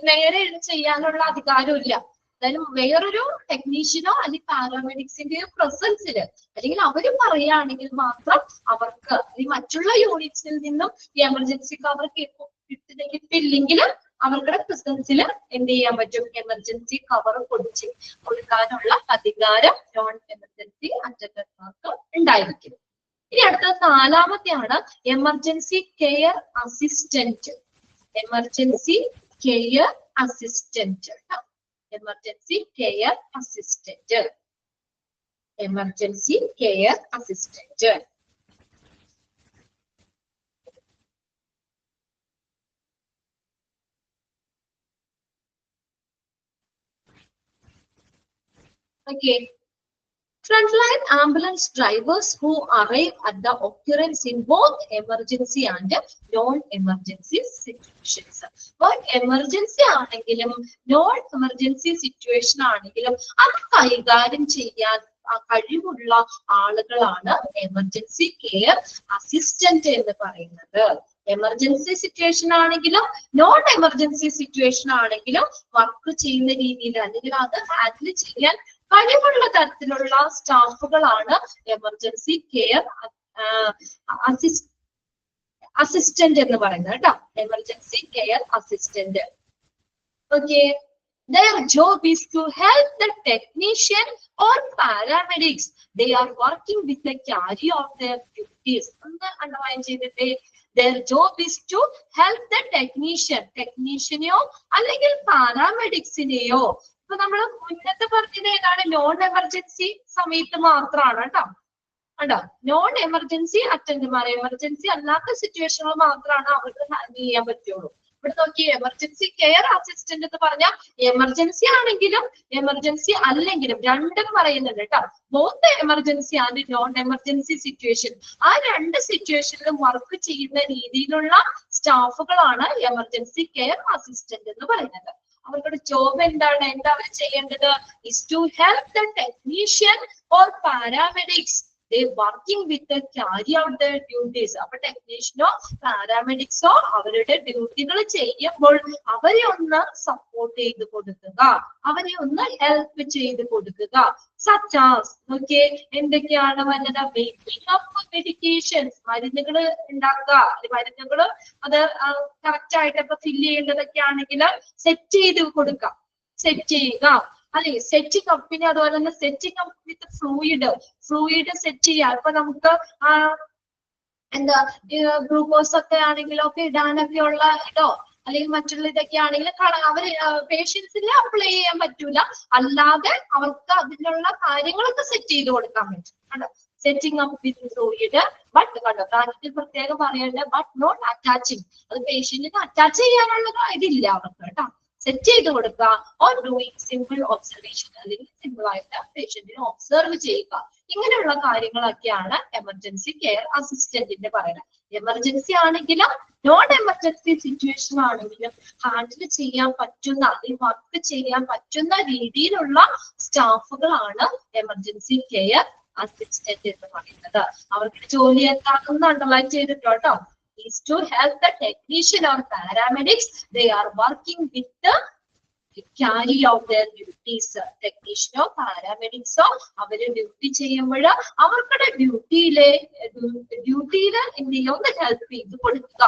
A: നേരെ ചെയ്യാനുള്ള അധികാരമില്ല. എന്തായാലും വേറൊരു ടെക്നീഷ്യനോ അല്ലെങ്കിൽ പാരാമെഡിക്സിന്റെയോ പ്രസൻസില് അല്ലെങ്കിൽ അവര് പറയുകയാണെങ്കിൽ മാത്രം അവർക്ക് ഈ മറ്റുള്ള യൂണിറ്റ്സിൽ നിന്നും ഈ എമർജൻസി കവർ കിട്ടില്ലെങ്കിൽ അവരുടെ പ്രസൻസിൽ എന്ത് ചെയ്യാൻ പറ്റും, എമർജൻസി കവർ കൊടുക്കാനുള്ള അധികാരം നോൺ എമർജൻസി അറ്റൻഡന്റുമാർക്ക് ഉണ്ടായിരിക്കും. ഇനി അടുത്ത നാലാമത്തെയാണ് emergency care assistant. Emergency care assistant emergency care assistant emergency care assistant. Okay. Frontline ambulance drivers who arrive at the occurrence in both emergency and non-emergency situations. അപ്പോൾ എമർജൻസി ആണെങ്കിലും നോൺ എമർജൻസി സിറ്റുവേഷൻ ആണെങ്കിലും അത് കൈകാര്യം ചെയ്യാൻ കഴിവുള്ള ആളുകളാണ് എമർജൻസി കെയർ അസിസ്റ്റന്റ് എന്ന് പറയുന്നത്. എമർജൻസി സിറ്റുവേഷൻ ആണെങ്കിലും നോൺ എമർജൻസി സിറ്റുവേഷൻ ആണെങ്കിലും വർക്ക് ചെയ്യുന്ന രീതിയിൽ അല്ലെങ്കിൽ അത് ഹാൻഡിൽ ചെയ്യാൻ കഴിവുള്ള തരത്തിലുള്ള സ്റ്റാഫുകളാണ് എമർജൻസി കെയർ അസിസ്റ്റന്റ് എന്ന് പറയുന്നത് കേട്ടോ. Emergency care assistant. Okay, their job is to help the technician or paramedics. They are working with the carry of their duties. ഒന്ന് അണ്ടർലൈൻ ചെയ്തിട്ട്, their job is to help the technician-നെയോ അല്ലെങ്കിൽ പാരാമെഡിക്സിനെയോ. ഇപ്പൊ നമ്മൾ മുന്നത്തെ പറഞ്ഞത് ഏതാണ്, നോൺ എമർജൻസി സമയത്ത് മാത്രമാണ് കേട്ടോ. കണ്ടോ, നോൺ എമർജൻസി അറ്റൻഡർമാർ, എമർജൻസി അല്ലാത്ത സിറ്റുവേഷനുകൾ മാത്രമാണ് അവർക്ക് ഹാൻഡിൽ ചെയ്യാൻ പറ്റുള്ളൂ. ഇവിടെ നോക്കി, എമർജൻസി കെയർ അസിസ്റ്റന്റ് എന്ന് പറഞ്ഞാൽ എമർജൻസി ആണെങ്കിലും എമർജൻസി അല്ലെങ്കിലും രണ്ടും പറയുന്നുണ്ട് കേട്ടോ. Both emergency and non emergency situation, ആ രണ്ട് സിറ്റുവേഷനിലും വർക്ക് ചെയ്യുന്ന രീതിയിലുള്ള സ്റ്റാഫുകളാണ് എമർജൻസി കെയർ അസിസ്റ്റന്റ് എന്ന് പറയുന്നത്. അവരുടെ ജോബ് എന്താണ്, എന്താ അവർ ചെയ്യേണ്ടത്? is to help the technician or paramedics. They working with the carry out their duties. അപ്പൊ ടെക്നീഷ്യനോ പാരാമെഡിക്സോ അവരുടെ ഡ്യൂട്ടികൾ ചെയ്യുമ്പോൾ അവരെ ഒന്ന് സപ്പോർട്ട് ചെയ്ത് കൊടുക്കുക, അവരെ ഒന്ന് ഹെൽപ്പ് ചെയ്ത് കൊടുക്കുക. such as, ഓക്കെ, എന്തൊക്കെയാണ് വന്നത്? മേക്കിംഗ് അപ്പ് മെഡിക്കേഷൻസ്, മരുന്നുകൾ ഉണ്ടാക്കുക, മരുന്നുകൾ അത് കറക്റ്റ് ആയിട്ട് ഇപ്പൊ ഫില്ല് ചെയ്യേണ്ടതൊക്കെ ആണെങ്കിൽ സെറ്റ് ചെയ്ത് കൊടുക്കുക, സെറ്റ് ചെയ്യുക അല്ലെ, സെറ്റിംഗ് അപ്പ്. പിന്നെ അതുപോലെ തന്നെ setting up with fluid set ചെയ്യുക. ഇപ്പൊ നമുക്ക് എന്താ ഗ്ലൂക്കോസ് ഒക്കെ ആണെങ്കിലൊക്കെ ഇടാനൊക്കെ ഉള്ള ഇതോ അല്ലെങ്കിൽ മറ്റുള്ള ഇതൊക്കെ ആണെങ്കിൽ അവര് പേഷ്യൻസിന് അപ്ലൈ ചെയ്യാൻ പറ്റൂല, അല്ലാതെ അവർക്ക് അതിനുള്ള കാര്യങ്ങളൊക്കെ സെറ്റ് ചെയ്ത് കൊടുക്കാൻ പറ്റും. കണ്ടോ, setting up with fluid. But കണ്ടോ, കാര്യത്തിൽ പ്രത്യേകം പറയേണ്ടത് ബട്ട് നോട്ട് അറ്റാച്ചിങ്, അത് പേഷ്യന്റിന് അറ്റാച്ച് ചെയ്യാനുള്ള ഇതില്ല അവർക്ക് കേട്ടോ. സെറ്റ് ചെയ്ത് കൊടുക്കുക. ഓർ ഡൂയിങ് സിമ്പിൾ ഒബ്സർവേഷൻ, അല്ലെങ്കിൽ സിമ്പിൾ ആയിട്ട് പേഷ്യന്റിനെ ഒബ്സർവ് ചെയ്യുക. ഇങ്ങനെയുള്ള കാര്യങ്ങളൊക്കെയാണ് എമർജൻസി കെയർ അസിസ്റ്റന്റിന്റെ പറയുന്നത്. എമർജൻസി ആണെങ്കിലും നോൺ എമർജൻസി സിറ്റുവേഷൻ ആണെങ്കിലും ഹാൻഡിൽ ചെയ്യാൻ പറ്റുന്ന, അല്ലെങ്കിൽ വർക്ക് ചെയ്യാൻ പറ്റുന്ന രീതിയിലുള്ള സ്റ്റാഫുകളാണ് എമർജൻസി കെയർ അസിസ്റ്റന്റ് എന്ന് പറയുന്നത്. അവർക്ക് ജോലി എന്താണെന്ന് അണ്ടർലൈൻ ചെയ്തിട്ടോ. is to help the technician or paramedics. They are working with the carry out their duties. ടെക്നീഷ്യനോ പാരാമെഡിക്സോ അവര് ഡ്യൂട്ടി ചെയ്യുമ്പോൾ അവരുടെ ഡ്യൂട്ടിയില് എന്ത് ചെയ്യുക, ഒന്ന് ഹെൽപ്പ് ചെയ്ത് കൊടുക്കുക.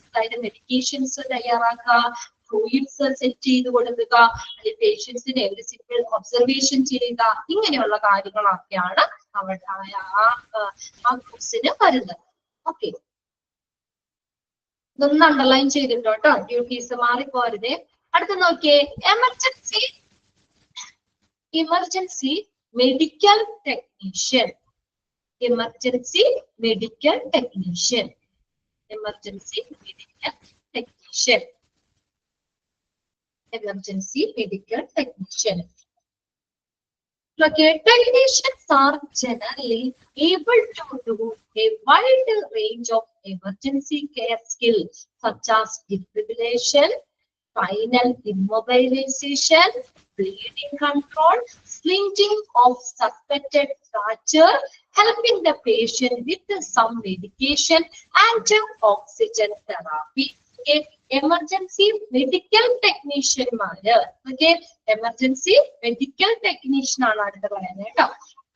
A: അതായത് മെഡിക്കേഷൻസ് തയ്യാറാക്കുക, ഫ്ലൂയിഡ്സ് സെറ്റ് ചെയ്ത് കൊടുക്കുക, അല്ലെങ്കിൽ പേഷ്യൻസിനെ ഒരു സിമ്പിൾ ഒബ്സർവേഷൻ ചെയ്യുക. ഇങ്ങനെയുള്ള കാര്യങ്ങളൊക്കെയാണ് അവിടെ ആ കോഴ്സിന് വരുന്നത്. ഓക്കെ, ഇതൊന്ന് അണ്ടർലൈൻ ചെയ്തിട്ടോ കേട്ടോ, ഡ്യൂട്ടീസ് മാറിപ്പോരുതേ. അടുത്ത നോക്കിയേ, emergency medical technician. Emergency medical technician. Emergency medical technician. emergency medical technician. Okay, technicians are generally able to do a wide range of emergency care skills such as defibrillation, spinal immobilization, bleeding control, splinting of suspected fracture, helping the patient with some medication and oxygen therapy. Okay, emergency medical technician Mar. Okay, emergency medical technician ആണ് അടുത്ത് പറയുന്നത് കേട്ടോ.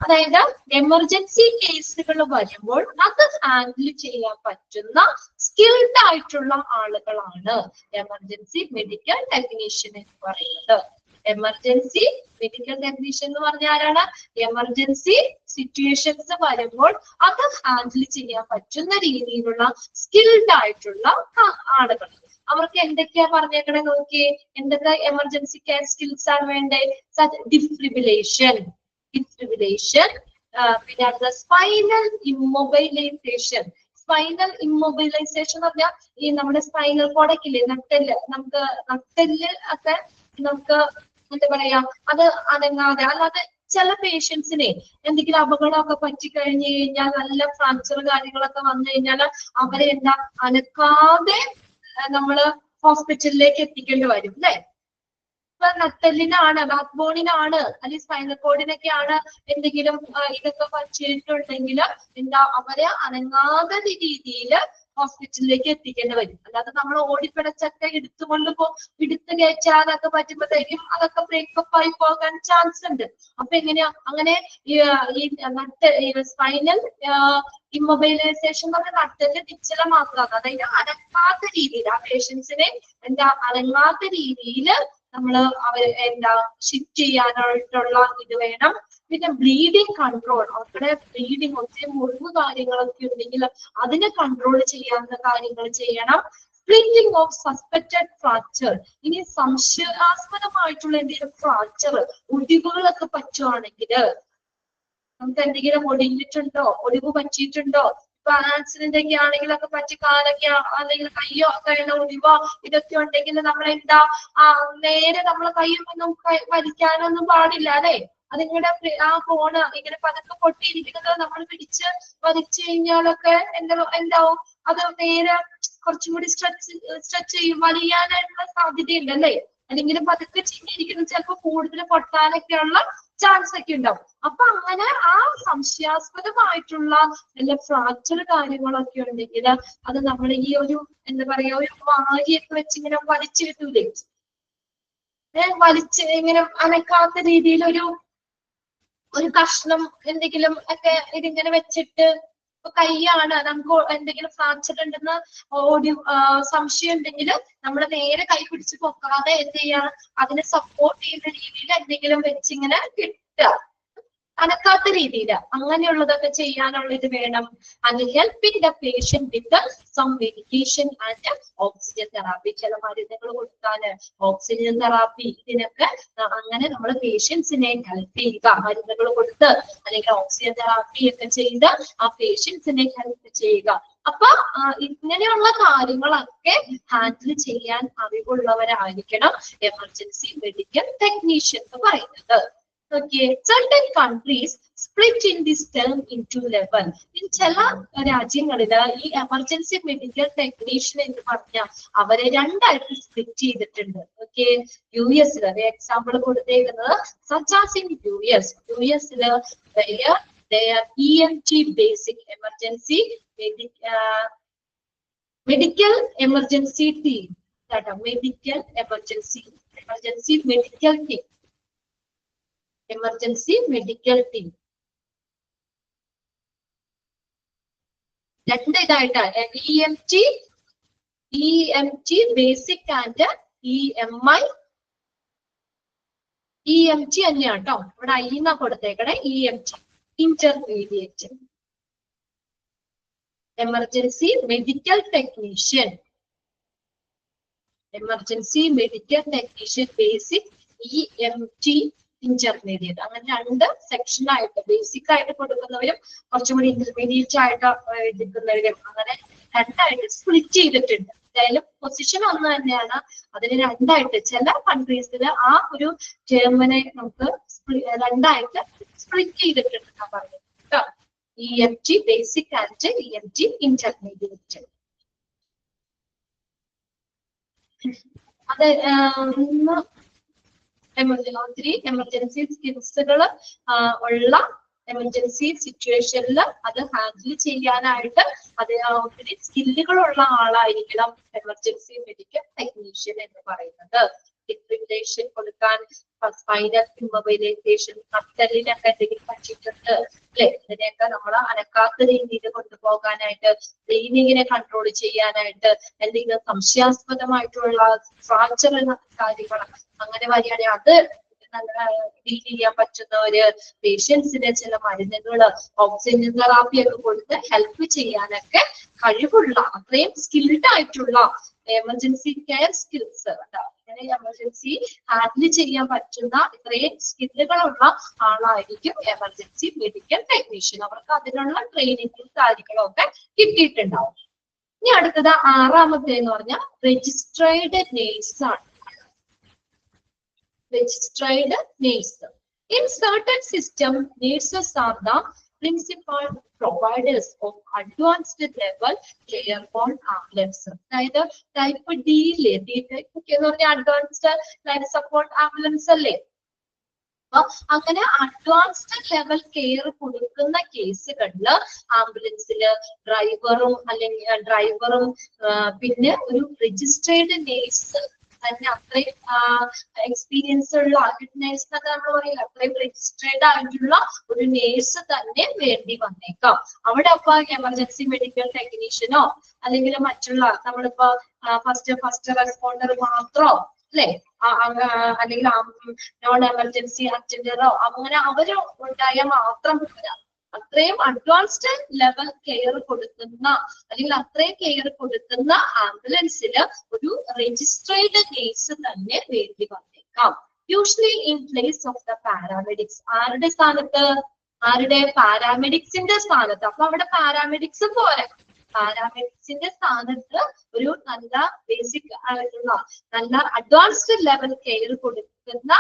A: അതായത് എമർജൻസി കേസുകൾ വരുമ്പോൾ അത് ഹാൻഡിൽ ചെയ്യാൻ പറ്റുന്ന സ്കിൽഡ് ആയിട്ടുള്ള ആളുകളാണ് എമർജൻസി മെഡിക്കൽ ടെക്നീഷ്യൻ എന്ന് പറയുന്നത്. എമർജൻസി മെഡിക്കൽ ടെക്നീഷ്യൻ എന്ന് പറഞ്ഞ ആരാണ്? എമർജൻസി സിറ്റുവേഷൻസ് വരുമ്പോൾ അത് ഹാൻഡിൽ ചെയ്യാൻ പറ്റുന്ന രീതിയിലുള്ള സ്കിൽഡ് ആയിട്ടുള്ള ആളുകൾ. അവർക്ക് എന്തൊക്കെയാ പറഞ്ഞേക്കണേ നോക്കിയേ. എന്തൊക്കെ എമർജൻസി കെയർ സ്കിൽസ് ആണ് വേണ്ടേ? ഡിഫിബ്രിലേഷൻ, പിന്നെ അടുത്ത സ്പൈനൽ ഇമ്മൊബൈലൈസേഷൻ. സ്പൈനൽ ഇമ്മൊബൈലൈസേഷൻ എന്ന് പറഞ്ഞാൽ ഈ നമ്മുടെ സ്പൈനൽ കോഡൊക്കെ ഇല്ലേ, നട്ടെല്ല്, നമുക്ക് നട്ടെല്ല് ഒക്കെ നമുക്ക് എന്താ പറയാ, അത് അനങ്ങാതെ, അല്ലാതെ ചില പേഷ്യൻസിനെ എന്തെങ്കിലും അപകടമൊക്കെ പറ്റി കഴിഞ്ഞു കഴിഞ്ഞാൽ, നല്ല ഫ്രാക്ചർ കാര്യങ്ങളൊക്കെ വന്നു കഴിഞ്ഞാൽ അവരെ എന്താ അനക്കാതെ നമ്മള് ഹോസ്പിറ്റലിലേക്ക് എത്തിക്കേണ്ടി വരും അല്ലെ. ഇപ്പൊ നട്ടെല്ലിനാണ്, ബാക്ക് ബോണിനാണ്, അല്ലെങ്കിൽ സ്പൈനൽ കോഡിനൊക്കെയാണ് എന്തെങ്കിലും ഇതൊക്കെ പറ്റിയിട്ടുണ്ടെങ്കിൽ എന്താ അവരെ അനങ്ങാതെ രീതിയിൽ ഹോസ്പിറ്റലിലേക്ക് എത്തിക്കേണ്ടി വരും. അല്ലാതെ നമ്മൾ ഓടിപ്പിടച്ചൊക്കെ എടുത്തു കയറ്റാനൊക്കെ പറ്റുമ്പോഴത്തേക്കും അതൊക്കെ ബ്രേക്കപ്പ് ആയി പോകാൻ ചാൻസ് ഉണ്ട്. അപ്പൊ എങ്ങനെയാ അങ്ങനെ ഈ സ്പൈനൽ ഇമ്മൊബൈലൈസേഷൻ എന്ന് പറഞ്ഞാൽ നട്ടെല്ല് നിശ്ചല മാത്രമാണ്. അതായത് അനങ്ങാത്ത രീതിയിൽ ആ പേഷ്യൻസിനെ എന്താ അനങ്ങാത്ത രീതിയിൽ നമ്മള് അവര് എന്താ ഷിഫ്റ്റ് ചെയ്യാനായിട്ടുള്ള ഇത് വേണം. പിന്നെ ബ്ലീഡിങ് കൺട്രോൾ, അവരുടെ ബ്ലീഡിങ് ഒത്തിരി മുറിവ് കാര്യങ്ങളൊക്കെ ഉണ്ടെങ്കിൽ അതിനെ കൺട്രോൾ ചെയ്യാവുന്ന കാര്യങ്ങൾ ചെയ്യണം. സ്പ്ലിറ്റിംഗ് ഓഫ് സസ്പെക്റ്റഡ് ഫ്രാക്ചർ, ഇനി സംശയാസ്പദമായിട്ടുള്ള എന്തെങ്കിലും ഫ്രാക്ചർ, ഒടിവുകളൊക്കെ പറ്റുവാണെങ്കിൽ, നമുക്ക് എന്തെങ്കിലും ഒടിഞ്ഞിട്ടുണ്ടോ, ഒടിവ് പറ്റിയിട്ടുണ്ടോ, ഇപ്പൊ ആക്സിഡന്റ് ഒക്കെ ആണെങ്കിലൊക്കെ പറ്റി കാലൊക്കെ അല്ലെങ്കിൽ കയ്യോ ഒക്കെ ഒടിവോ ഇതൊക്കെ ഉണ്ടെങ്കിൽ നമ്മളെന്താ നേരെ നമ്മളെ കയ്യൊന്നും വലിക്കാനൊന്നും പാടില്ല അല്ലെ. അതിങ്ങനെ ആ ഫോണ് ഇങ്ങനെ പതുക്കെ പൊട്ടിയിരിക്കുന്നത് നമ്മൾ പിടിച്ച് വലിച്ചു കഴിഞ്ഞാലൊക്കെ എന്താവും, അത് നേരെ കുറച്ചും കൂടി സ്ട്രെച്ച് ചെയ്യും, വലിയാനായിട്ടുള്ള സാധ്യതയുണ്ട് അല്ലേ. അല്ലെങ്കിൽ പതുക്കെ ചിന്നിരിക്കുന്നത് ചിലപ്പോൾ കൂടുതൽ പൊട്ടാനൊക്കെയുള്ള ചാൻസ് ഒക്കെ ഉണ്ടാവും. അപ്പൊ അങ്ങനെ ആ സംശയാസ്പദമായിട്ടുള്ള എല്ലാ ഫ്രാക്ചർ കാര്യങ്ങളൊക്കെ ഉണ്ടെങ്കിൽ അത് നമ്മൾ ഈ ഒരു എന്താ പറയാ, ഒരു വാരിയൊക്കെ വെച്ച് ഇങ്ങനെ വലിച്ചു കിട്ടൂലേ, വലിച്ച് ഇങ്ങനെ അനക്കാത്ത രീതിയിൽ ഒരു കഷ്ണം എന്തെങ്കിലും ഒക്കെ ഇതിങ്ങനെ വെച്ചിട്ട്, കൈയാണ് നമുക്ക് എന്തെങ്കിലും ഫ്രാക്ചർ ഉണ്ടെന്ന് സംശയം ഉണ്ടെങ്കിൽ നമ്മൾ നേരെ കൈ പിടിച്ച് പൊക്കാതെ എന്ത് ചെയ്യണം, അതിനെ സപ്പോർട്ട് ചെയ്യുന്ന രീതിയിൽ എന്തെങ്കിലും വെച്ചിങ്ങനെ കിട്ടുക, അനക്കാത്ത രീതിയിൽ. അങ്ങനെയുള്ളതൊക്കെ ചെയ്യാനുള്ള ഇത് വേണം. And helping the patient with some medication and oxygen therapy, ചില മരുന്നുകൾ കൊടുക്കാൻ, ഓക്സിജൻ തെറാപ്പി, ഇതിനൊക്കെ അങ്ങനെ നമ്മൾ പേഷ്യൻസിനെ ഹെൽപ്പ് ചെയ്യുക, മരുന്നുകൾ കൊടുത്ത് അല്ലെങ്കിൽ ഓക്സിജൻ തെറാപ്പി ഒക്കെ ചെയ്ത് ആ പേഷ്യൻസിനെ ഹെൽപ്പ് ചെയ്യുക. അപ്പൊ ഇങ്ങനെയുള്ള കാര്യങ്ങളൊക്കെ ഹാൻഡിൽ ചെയ്യാൻ അറിവുള്ളവരായിരിക്കണം എമർജൻസി മെഡിക്കൽ ടെക്നീഷ്യൻ എന്ന് പറയുന്നത്. Okay, certain countries split in this term into level. In ചില രാജ്യങ്ങളിൽ ഈ എമർജൻസി മെഡിക്കൽ ടെക്നീഷ്യൻ എന്ന് പറഞ്ഞാൽ അവരെ രണ്ടായിട്ട് സ്പ്ലിറ്റ് ചെയ്തിട്ടുണ്ട്. ഓക്കെ, US എക്സാമ്പിൾ കൊടുത്തേക്കുന്നത് such as in US EMT basic emergency medical emergency team, that medical emergency medical team, emergency medical team. രണ്ട് ഇതായിട്ടാണ് EMT ബേസിക് ആൻഡ് EMT തന്നെയാണ് കേട്ടോ. ഇവിടെ ഐന്ന കൊടുത്തേക്കണേ. EMT intermediate emergency medical technician, basic, EMT intermediate. അങ്ങനെ രണ്ട് സെക്ഷൻ ആയിട്ട് ബേസിക് ആയിട്ട് കൊടുക്കുന്നവരും കുറച്ചും കൂടി ഇന്റർമീഡിയറ്റ് ആയിട്ട് എടുക്കുന്നവരും അങ്ങനെ രണ്ടായിട്ട് സ്പ്ലിറ്റ് ചെയ്തിട്ടുണ്ട്. എന്തായാലും പൊസിഷൻ ഒന്ന് തന്നെയാണ്. അതിന് രണ്ടായിട്ട് ചില കൺട്രീസിൽ ആ ഒരു ടേമിനെ നമുക്ക് രണ്ടായിട്ട് സ്പ്ലിറ്റ് ചെയ്തിട്ടുണ്ട് പറയുന്നത്. EMT basic and EMT intermediate. അത് ഒത്തിരി എമർജൻസി സ്കിൽസുകൾ ഉള്ള എമർജൻസി സിറ്റുവേഷനിൽ അത് ഹാൻഡിൽ ചെയ്യാനായിട്ട് അത് ഒത്തിരി സ്കില്ലുകളുള്ള ആളായിരിക്കണം എമർജൻസി മെഡിക്കൽ ടെക്നീഷ്യൻ എന്ന് പറയുന്നത്. ഡിഫിബ്രിലേഷൻ കൊടുക്കാൻ, സ്പൈനൽ ഇമ്മൊബിലൈസേഷൻ, നട്ടലിനൊക്കെ എന്തെങ്കിലും പറ്റിയിട്ടുണ്ട് അല്ലെ, ഇതിനെയൊക്കെ നമ്മൾ അനക്കാത്ത രീതിയിൽ കൊണ്ടുപോകാനായിട്ട്, ബ്ലീഡിങ്ങിനെ കൺട്രോൾ ചെയ്യാനായിട്ട്, എന്തെങ്കിലും സംശയാസ്പദമായിട്ടുള്ള ഫ്രാക്ചർ കാര്യങ്ങൾ അങ്ങനെ വരികയാണെങ്കിൽ അത് ഡീൽ ചെയ്യാൻ പറ്റുന്നവര്, പേഷ്യൻസിന് ചില മരുന്നുകള്, ഓക്സിജൻ തെറാപ്പി ഒക്കെ കൊടുത്ത് ഹെൽപ്പ് ചെയ്യാനൊക്കെ കഴിവുള്ള അത്രയും സ്കിൽഡ് ആയിട്ടുള്ള എമർജൻസി കെയർ സ്കിൽസ് അങ്ങനെ എമർജൻസി ഹാൻഡിൽ ചെയ്യാൻ പറ്റുന്ന ഇത്രയും സ്കില്ലുകളുള്ള ആളായിരിക്കും എമർജൻസി മെഡിക്കൽ ടെക്നീഷ്യൻ. അവർക്ക് അതിനുള്ള ട്രെയിനിങ്ങും കാര്യങ്ങളും ഒക്കെ കിട്ടിയിട്ടുണ്ടാവും. ഇനി അടുത്തത് ആറാമത്തെ എന്ന് പറഞ്ഞാൽ രജിസ്ട്രേഡ് നേഴ്സ് ആണ്. Registered nurse. In certain system, nurses are the principal providers of advanced level care on ambulance. അതായത് ടൈപ്പ് ഡി ഇല്ലേ, എന്ന് പറഞ്ഞാൽ അഡ്വാൻസ്ഡ് ലൈഫ് സപ്പോർട്ട് ആംബുലൻസ് അല്ലേ. അപ്പൊ അങ്ങനെ അഡ്വാൻസ്ഡ് ലെവൽ കെയർ കൊടുക്കുന്ന കേസുകളില് ആംബുലൻസില് ഡ്രൈവറും പിന്നെ ഒരു രജിസ്ട്രേഡ് നേഴ്സ് തന്നെ അത്രയും എക്സ്പീരിയൻസ് ഉള്ള നേഴ്സ് എന്നൊക്കെ നമ്മൾ പറയില്ല, അത്രയും രജിസ്ട്രേഡ് ആയിട്ടുള്ള ഒരു നേഴ്സ് തന്നെ വേണ്ടി വന്നേക്കാം അവിടെ. അപ്പൊ എമർജൻസി മെഡിക്കൽ ടെക്നീഷ്യനോ അല്ലെങ്കിൽ മറ്റുള്ള നമ്മളിപ്പോ ഫസ്റ്റ് റെസ്പോണ്ടർ മാത്രോ അല്ലെ, അല്ലെങ്കിൽ നോൺ എമർജൻസി അറ്റൻഡറോ അങ്ങനെ അവര് ഉണ്ടായാൽ മാത്രം പോരാ. അത്രയും അഡ്വാൻസ്ഡ് ലെവൽ കെയർ കൊടുക്കുന്ന അല്ലെങ്കിൽ അത്രയും കെയർ കൊടുക്കുന്ന ആംബുലൻസിൽ ഒരു രജിസ്ട്രേഡ് നേഴ്സ് തന്നെ വേണ്ടി വന്നേക്കാം. Usually in place of the paramedics. ആരുടെ സ്ഥാനത്ത്? പാരാമെഡിക്സിന്റെ സ്ഥാനത്ത്. അപ്പൊ അവിടെ പാരാമെഡിക്സ് പോരാ, പാരാമെഡിക്സിന്റെ സ്ഥാനത്ത് ഒരു നല്ല ബേസിക് ആയിട്ടുള്ള നല്ല അഡ്വാൻസ്ഡ് ലെവൽ കെയർ കൊടുക്കുന്ന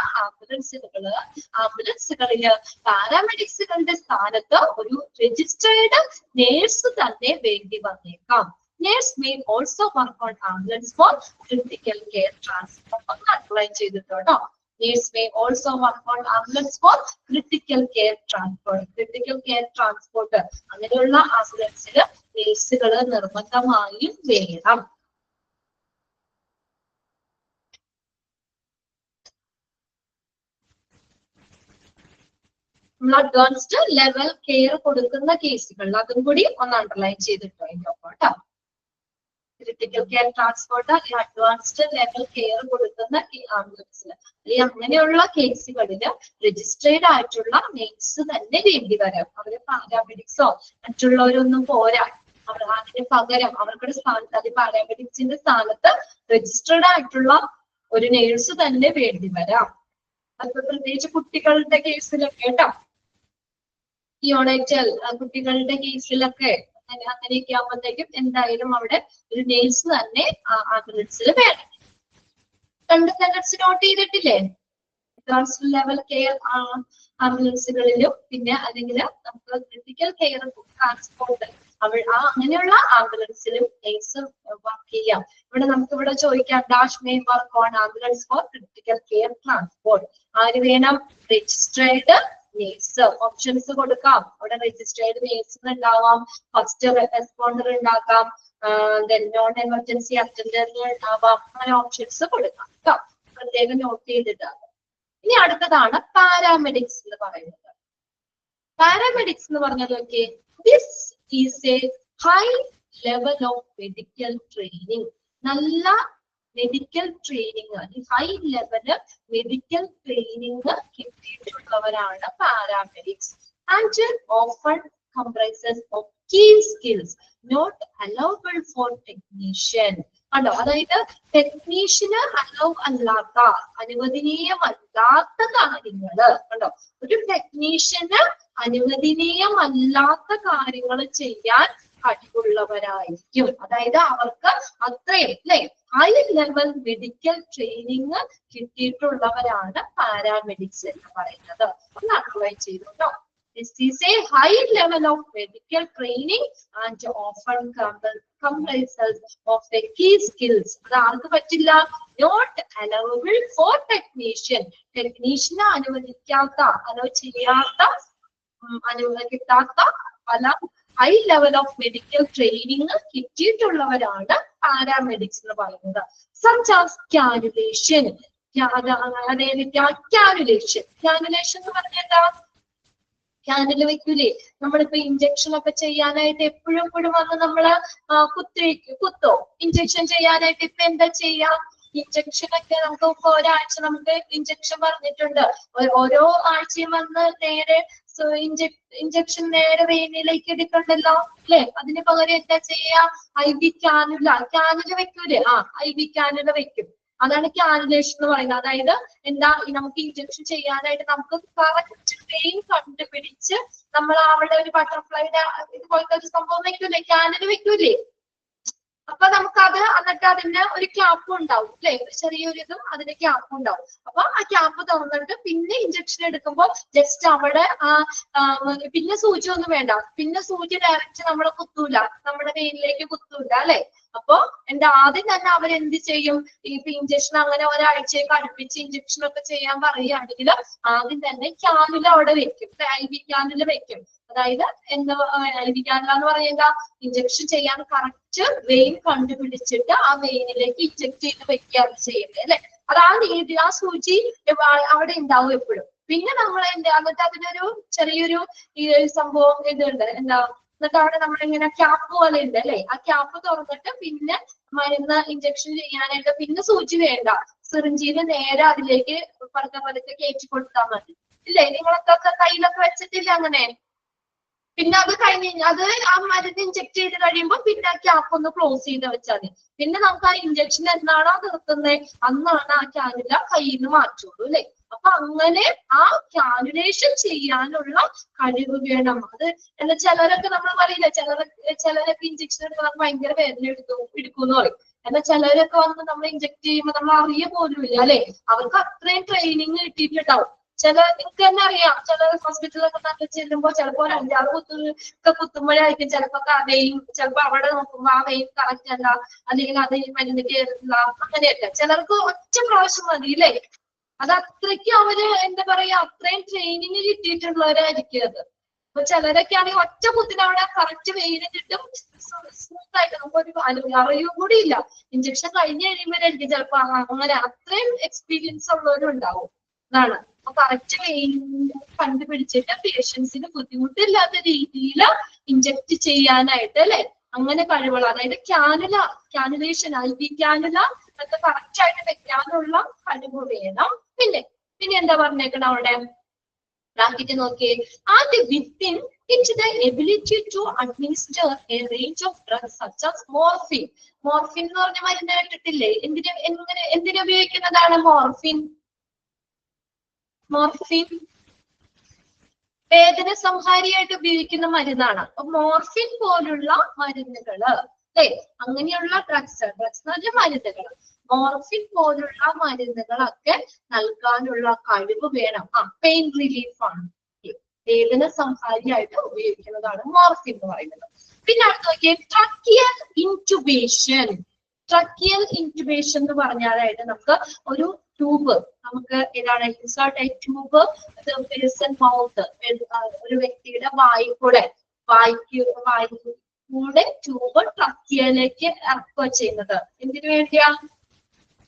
A: ആംബുലൻസുകളില് പാരാമെഡിക്സുകളുടെ സ്ഥാനത്ത് ഒരു രജിസ്ട്രേഡ് നേഴ്സ് തന്നെ വേണ്ടി വന്നേക്കാം. Nurse may also work on ambulance for critical care transport. ഒന്ന് അപ്ലൈ ചെയ്തിട്ടോ. Nurse may also work on ambulance for critical care transport. Critical care transport അങ്ങനെയുള്ള ആംബുലൻസിൽ നേഴ്സുകൾ നിർബന്ധമായും വേണം. അഡ്വാൻസ്ഡ് ലെവൽ കെയർ കൊടുക്കുന്ന കേസുകളിൽ അതും കൂടി ഒന്ന് അണ്ടർലൈൻ ചെയ്തിട്ടോ കേട്ടോ. ക്രിട്ടിക്കൽ കെയർ ട്രാൻസ്പോർട്ട് അല്ലെങ്കിൽ അഡ്വാൻസ്ഡ് ലെവൽ കെയർ കൊടുക്കുന്ന ആംബുലൻസിൽ അല്ലെങ്കിൽ അങ്ങനെയുള്ള കേസുകളിൽ രജിസ്ട്രേഡ് ആയിട്ടുള്ള നേഴ്സ് തന്നെ വേണ്ടി വരാം. അവര് പാരാമെഡിക്സോ മറ്റുള്ളവരൊന്നും പോരാ. അതിന് പകരം അവർക്കുടെ സ്ഥാനത്ത് അത് പാരാമെഡിക്സിന്റെ സ്ഥാനത്ത് രജിസ്ട്രേഡ് ആയിട്ടുള്ള ഒരു നേഴ്സ് തന്നെ വേണ്ടി വരാം. അത് പ്രത്യേകിച്ച് കുട്ടികളുടെ കേസിലൊക്കെ കേട്ടോ, യോണൈറ്റൽ കുട്ടികളുടെ കേസിലൊക്കെ അങ്ങനെയൊക്കെ ആകുമ്പോഴത്തേക്കും എന്തായാലും അവിടെ ഒരു നേഴ്സ് തന്നെ ആംബുലൻസിൽ വേണം. രണ്ട് സെന്റൻസ് നോട്ട് ചെയ്തിട്ടില്ലേ? അഡ്വാൻസ്ഡ് ലെവൽ കെയർ ആംബുലൻസുകളിലും പിന്നെ അല്ലെങ്കിൽ നമുക്ക് ക്രിട്ടിക്കൽ കെയർ ട്രാൻസ്പോർട്ട് അങ്ങനെയുള്ള ആംബുലൻസിലും നേഴ്സ് വർക്ക് ചെയ്യാം. ഇവിടെ നമുക്ക് ഇവിടെ ചോദിക്കാം dash main work on ambulance for critical care transport. ആര് വേണം? Registered nurse. ഓപ്ഷൻസ് കൊടുക്കാം. അവിടെ രജിസ്ട്രേഡ് നേഴ്സ് ഉണ്ടാവാം, ഫസ്റ്റ് റെസ്പോണ്ടർ ഉണ്ടാക്കാം, നോൺ എമർജൻസി അറ്റൻഡർ ഉണ്ടാവാം. അങ്ങനെ ഓപ്ഷൻസ് കൊടുക്കാം കേട്ടോ, പ്രത്യേകം നോട്ട് ചെയ്തിട്ടാണ്. ഇനി അടുത്തതാണ് പാരാമെഡിക്സ് എന്ന് പറയുന്നത്. പാരാമെഡിക്സ് എന്ന് പറഞ്ഞത് okay, this is a high level of medical training. നല്ല medical training, high level medical training കിട്ടിയിട്ടുള്ളവരാണ് paramedics. And often comprises of key skills not allowable for technician. കണ്ടോ, അതായത് ടെക്നീഷ്യന് അനുവദനീയമല്ലാത്ത കാര്യങ്ങള് കണ്ടോ, ഒരു ടെക്നീഷ്യന് അനുവദനീയമല്ലാത്ത കാര്യങ്ങൾ ചെയ്യാൻ കഴിവുള്ളവരായിരിക്കും. അതായത് അവർക്ക് അത്രയും അല്ലെ ഹൈ ലെവൽ മെഡിക്കൽ ട്രെയിനിങ് കിട്ടിയിട്ടുള്ളവരാണ് പാരാമെഡിക്സ് എന്ന് പറയുന്നത്. ഒന്ന് അപ്ലൈ ചെയ്തു കേട്ടോ. This is a high level of medical training and often comprises of the key skills. അത് ആർക്ക് പറ്റില്ല? Not allowable for technician. ടെക്നീഷ്യന് അനുവദിക്കാത്ത കിട്ടാത്ത പല high level of medical training കിട്ടിയിട്ടുള്ളവരാണ് പാരാമെഡിക്സ് എന്ന് പറയുന്നത്. Such as cannulation. അതായത് കാനുലേഷൻ എന്ന് പറഞ്ഞാൽ ക്യാനില് വെക്കൂലേ? നമ്മളിപ്പോ ഇഞ്ചക്ഷൻ ഒക്കെ ചെയ്യാനായിട്ട് എപ്പോഴും വന്ന് നമ്മള് കുത്തോ ഇഞ്ചക്ഷൻ ചെയ്യാനായിട്ട് ഇപ്പൊ എന്താ ചെയ്യാ? ഇഞ്ചക്ഷൻ ഒക്കെ നമുക്ക് ഇപ്പൊ ഒരാഴ്ച നമുക്ക് ഇഞ്ചക്ഷൻ പറഞ്ഞിട്ടുണ്ട്. ഓരോ ആഴ്ചയും വന്ന് നേരെ ഇഞ്ചക്ഷൻ നേരെ വെയിനിലേക്ക് എടുക്കണ്ടല്ലോ അല്ലെ? അതിന് പകരം എന്താ ചെയ്യാ? IV ക്യാനുല വെക്കൂലേ? IV ക്യാനുല വെക്കും. അതാണ് കാനുലേഷൻ എന്ന് പറയുന്നത്. അതായത് എന്താ, നമുക്ക് ഇഞ്ചക്ഷൻ ചെയ്യാനായിട്ട് നമുക്ക് കറക്റ്റ് വെയിൻ കണ്ടുപിടിച്ച് നമ്മൾ അവിടെ ഒരു ബട്ടർഫ്ലൈയുടെ ഇതുപോലത്തെ ഒരു സംഭവം വെക്കൂലേ? ക്യാനുല വെക്കൂലേ? അപ്പൊ നമുക്കത് എന്നിട്ട് അതിന് ഒരു ക്യാപ്പ് ഉണ്ടാവും അല്ലെ? ചെറിയൊരു ഇതും അതിന് ക്യാപ്പ് ഉണ്ടാവും. അപ്പൊ ആ ക്യാപ്പ് തുറന്നിട്ട് പിന്നെ ഇഞ്ചക്ഷൻ എടുക്കുമ്പോൾ ജസ്റ്റ് അവിടെ പിന്നെ സൂചി ഒന്നും വേണ്ട. പിന്നെ സൂചി ഡയറക്റ്റ് നമ്മളെ കുത്തൂല, നമ്മുടെ വെയിനിലേക്ക് കുത്തൂല അല്ലെ? അപ്പൊ ആദ്യം തന്നെ അവരെന്ത് ചെയ്യും? ഇപ്പൊ ഇഞ്ചക്ഷൻ അങ്ങനെ ഒരാഴ്ചയൊക്കെ അടുപ്പിച്ച് ഇഞ്ചക്ഷൻ ഒക്കെ ചെയ്യാൻ പറയുകയാണെങ്കിൽ ആദ്യം തന്നെ ക്യാനുല അവിടെ വെക്കും, IV ക്യാനുല വെക്കും. അതായത് എന്താ IV ക്യാനുല എന്ന് പറയുക? ഇഞ്ചക്ഷൻ ചെയ്യാൻ കറക്റ്റ് വെയിൻ കണ്ടുപിടിച്ചിട്ട് ആ വെയിനിലേക്ക് ഇഞ്ചക്ട് ചെയ്ത് വെക്കുകയാണ് ചെയ്യുന്നത് അല്ലെ? അതാണ് രീതി. ആ സൂചി അവിടെ ഉണ്ടാവും എപ്പോഴും. പിന്നെ നമ്മൾ എന്നിട്ട് അതിനൊരു ചെറിയൊരു സംഭവം ഇതുണ്ട് എന്നിട്ട് അവിടെ നമ്മളിങ്ങനെ ക്യാപ്പ് പോലെ ഉണ്ട് അല്ലെ? ആ ക്യാപ്പ് തുറന്നിട്ട് പിന്നെ മരുന്ന് ഇഞ്ചക്ഷൻ ചെയ്യാനായിട്ട് പിന്നെ സൂചി വേണ്ട, സിറിഞ്ചിന് നേരെ അതിലേക്ക് പതുക്കെ കയറ്റി കൊടുത്താൽ മതി ഇല്ലേ? നിങ്ങളൊക്കെ കയ്യിലൊക്കെ വെച്ചിട്ടില്ല അങ്ങനെ? പിന്നെ അത് അത് ആ മരുന്ന് ഇഞ്ചക്ട് ചെയ്ത് കഴിയുമ്പോൾ പിന്നെ ആ ക്യാപ്പ് ഒന്ന് ക്ലോസ് ചെയ്ത് വെച്ചാൽ മതി. പിന്നെ നമുക്ക് ആ ഇഞ്ചക്ഷൻ എന്നാണോ നിർത്തുന്നത് അന്നാണ് ആ ക്യാനുല കയ്യിൽ നിന്ന് മാറ്റുള്ളൂ അല്ലെ? അപ്പൊ അങ്ങനെ ആ കാനുലേഷൻ ചെയ്യാനുള്ള കഴിവ് വേണം. അത് എന്താ ചിലരൊക്കെ നമ്മൾ പറയില്ല, ചിലരൊക്കെ ഇഞ്ചക്ഷൻ എടുക്കാൻ ഭയങ്കര വേദന എടുക്കുമെന്ന് പറയും. എന്നാൽ ചിലരൊക്കെ വന്ന് നമ്മൾ ഇഞ്ചക്ട് ചെയ്യുമ്പോൾ നമ്മൾ അറിയ പോലും ഇല്ല അല്ലെ? അവർക്ക് അത്രയും ട്രെയിനിങ് കിട്ടിയിട്ടുണ്ടാവും. നിങ്ങൾക്ക് തന്നെ അറിയാം, ചില ഹോസ്പിറ്റലിലൊക്കെ നല്ല ചെല്ലുമ്പോൾ ചിലപ്പോൾ ഒരു 5-6 കുത്തുമ്പോഴായിരിക്കും ചിലപ്പോ വെയിൻ, ചിലപ്പോ അവിടെ നോക്കുമ്പോ ആ വെയിൻ കറക്റ്റ് അല്ല, അല്ലെങ്കിൽ അത് മരുന്ന് കയറില്ല, അങ്ങനെയല്ല. ചിലർക്ക് ഒറ്റ പ്രാവശ്യം മതി അല്ലേ? അത് അത്രയ്ക്ക് അവര് എന്താ പറയാ, അത്രയും ട്രെയിനിങ് കിട്ടിയിട്ടുള്ളവരായിരിക്കും അത്. അപ്പൊ ചിലരൊക്കെ ആണെങ്കിൽ ഒറ്റ കുത്തിന് അവിടെ കറക്റ്റ് വെയിന് കിട്ടും, സ്മൂത്ത് ആയിട്ട് നമുക്കൊരു അറിയും കൂടി ഇല്ല. ഇഞ്ചക്ഷൻ കഴിഞ്ഞ് കഴിയുമ്പോഴായിരിക്കും ചിലപ്പോ അങ്ങനെ അത്രയും എക്സ്പീരിയൻസ് ഉള്ളവരും ഉണ്ടാവും. അതാണ് കറക്റ്റ് വെയിൻ കണ്ടുപിടിച്ചിട്ട് പേഷ്യൻസിന് ബുദ്ധിമുട്ടില്ലാത്ത രീതിയിൽ ഇഞ്ചക്ട് ചെയ്യാനായിട്ട് അല്ലെ? അങ്ങനെ കഴിവുള്ള, അതായത് കാനുലേഷൻ IV ക്യാനുല ഒക്കെ കറക്റ്റ് ആയിട്ട് വെക്കാനുള്ള കഴിവ് വേണം. പിന്നെ എന്താ പറഞ്ഞേക്കണം അവിടെ ബ്രാക്കറ്റ് നോക്കിയേ. And within it the ability to administer a range of drugs such as morphine. Morphine എന്ന് പറഞ്ഞ മരുന്ന് കേട്ടിട്ടില്ലേ? എന്തിനു ഉപയോഗിക്കുന്നതാണ് മോർഫിൻ? വേദന സംഹാരിയായിട്ട് ഉപയോഗിക്കുന്ന മരുന്നാണ്. അപ്പൊ മോർഫിൻ പോലുള്ള മരുന്നുകള് അല്ലെ? അങ്ങനെയുള്ള ഡ്രഗ്സ് എന്ന് പറഞ്ഞാൽ മരുന്നുകൾ, മോർഫിൻ പോലുള്ള മരുന്നുകളൊക്കെ നൽകാനുള്ള കഴിവ് വേണം. പെയിൻ റിലീഫ് ആണ്, വേദന സംഹാരിയായിട്ട് ഉപയോഗിക്കുന്നതാണ് മോർഫിൻ എന്ന് പറയുന്നത്. പിന്നെ അടുത്ത് നോക്കിയേ, ട്രക്കിയൽ ഇൻറ്റുബേഷൻ. ട്രക്കിയൽ ഇൻറ്റുബേഷൻ എന്ന് പറഞ്ഞാലായിട്ട് നമുക്ക് ഒരു ട്യൂബ്, നമുക്ക് ഏതാണ് ഇൻസേർട്ട് ട്യൂബ് മൗത്ത്, ഒരു വ്യക്തിയുടെ വായിക്കൂടെ ട്യൂബ് ട്രക്കിയയിലേക്ക് ഇറക്കുക ചെയ്യുന്നത്. എന്തിനു വേണ്ടിയാ?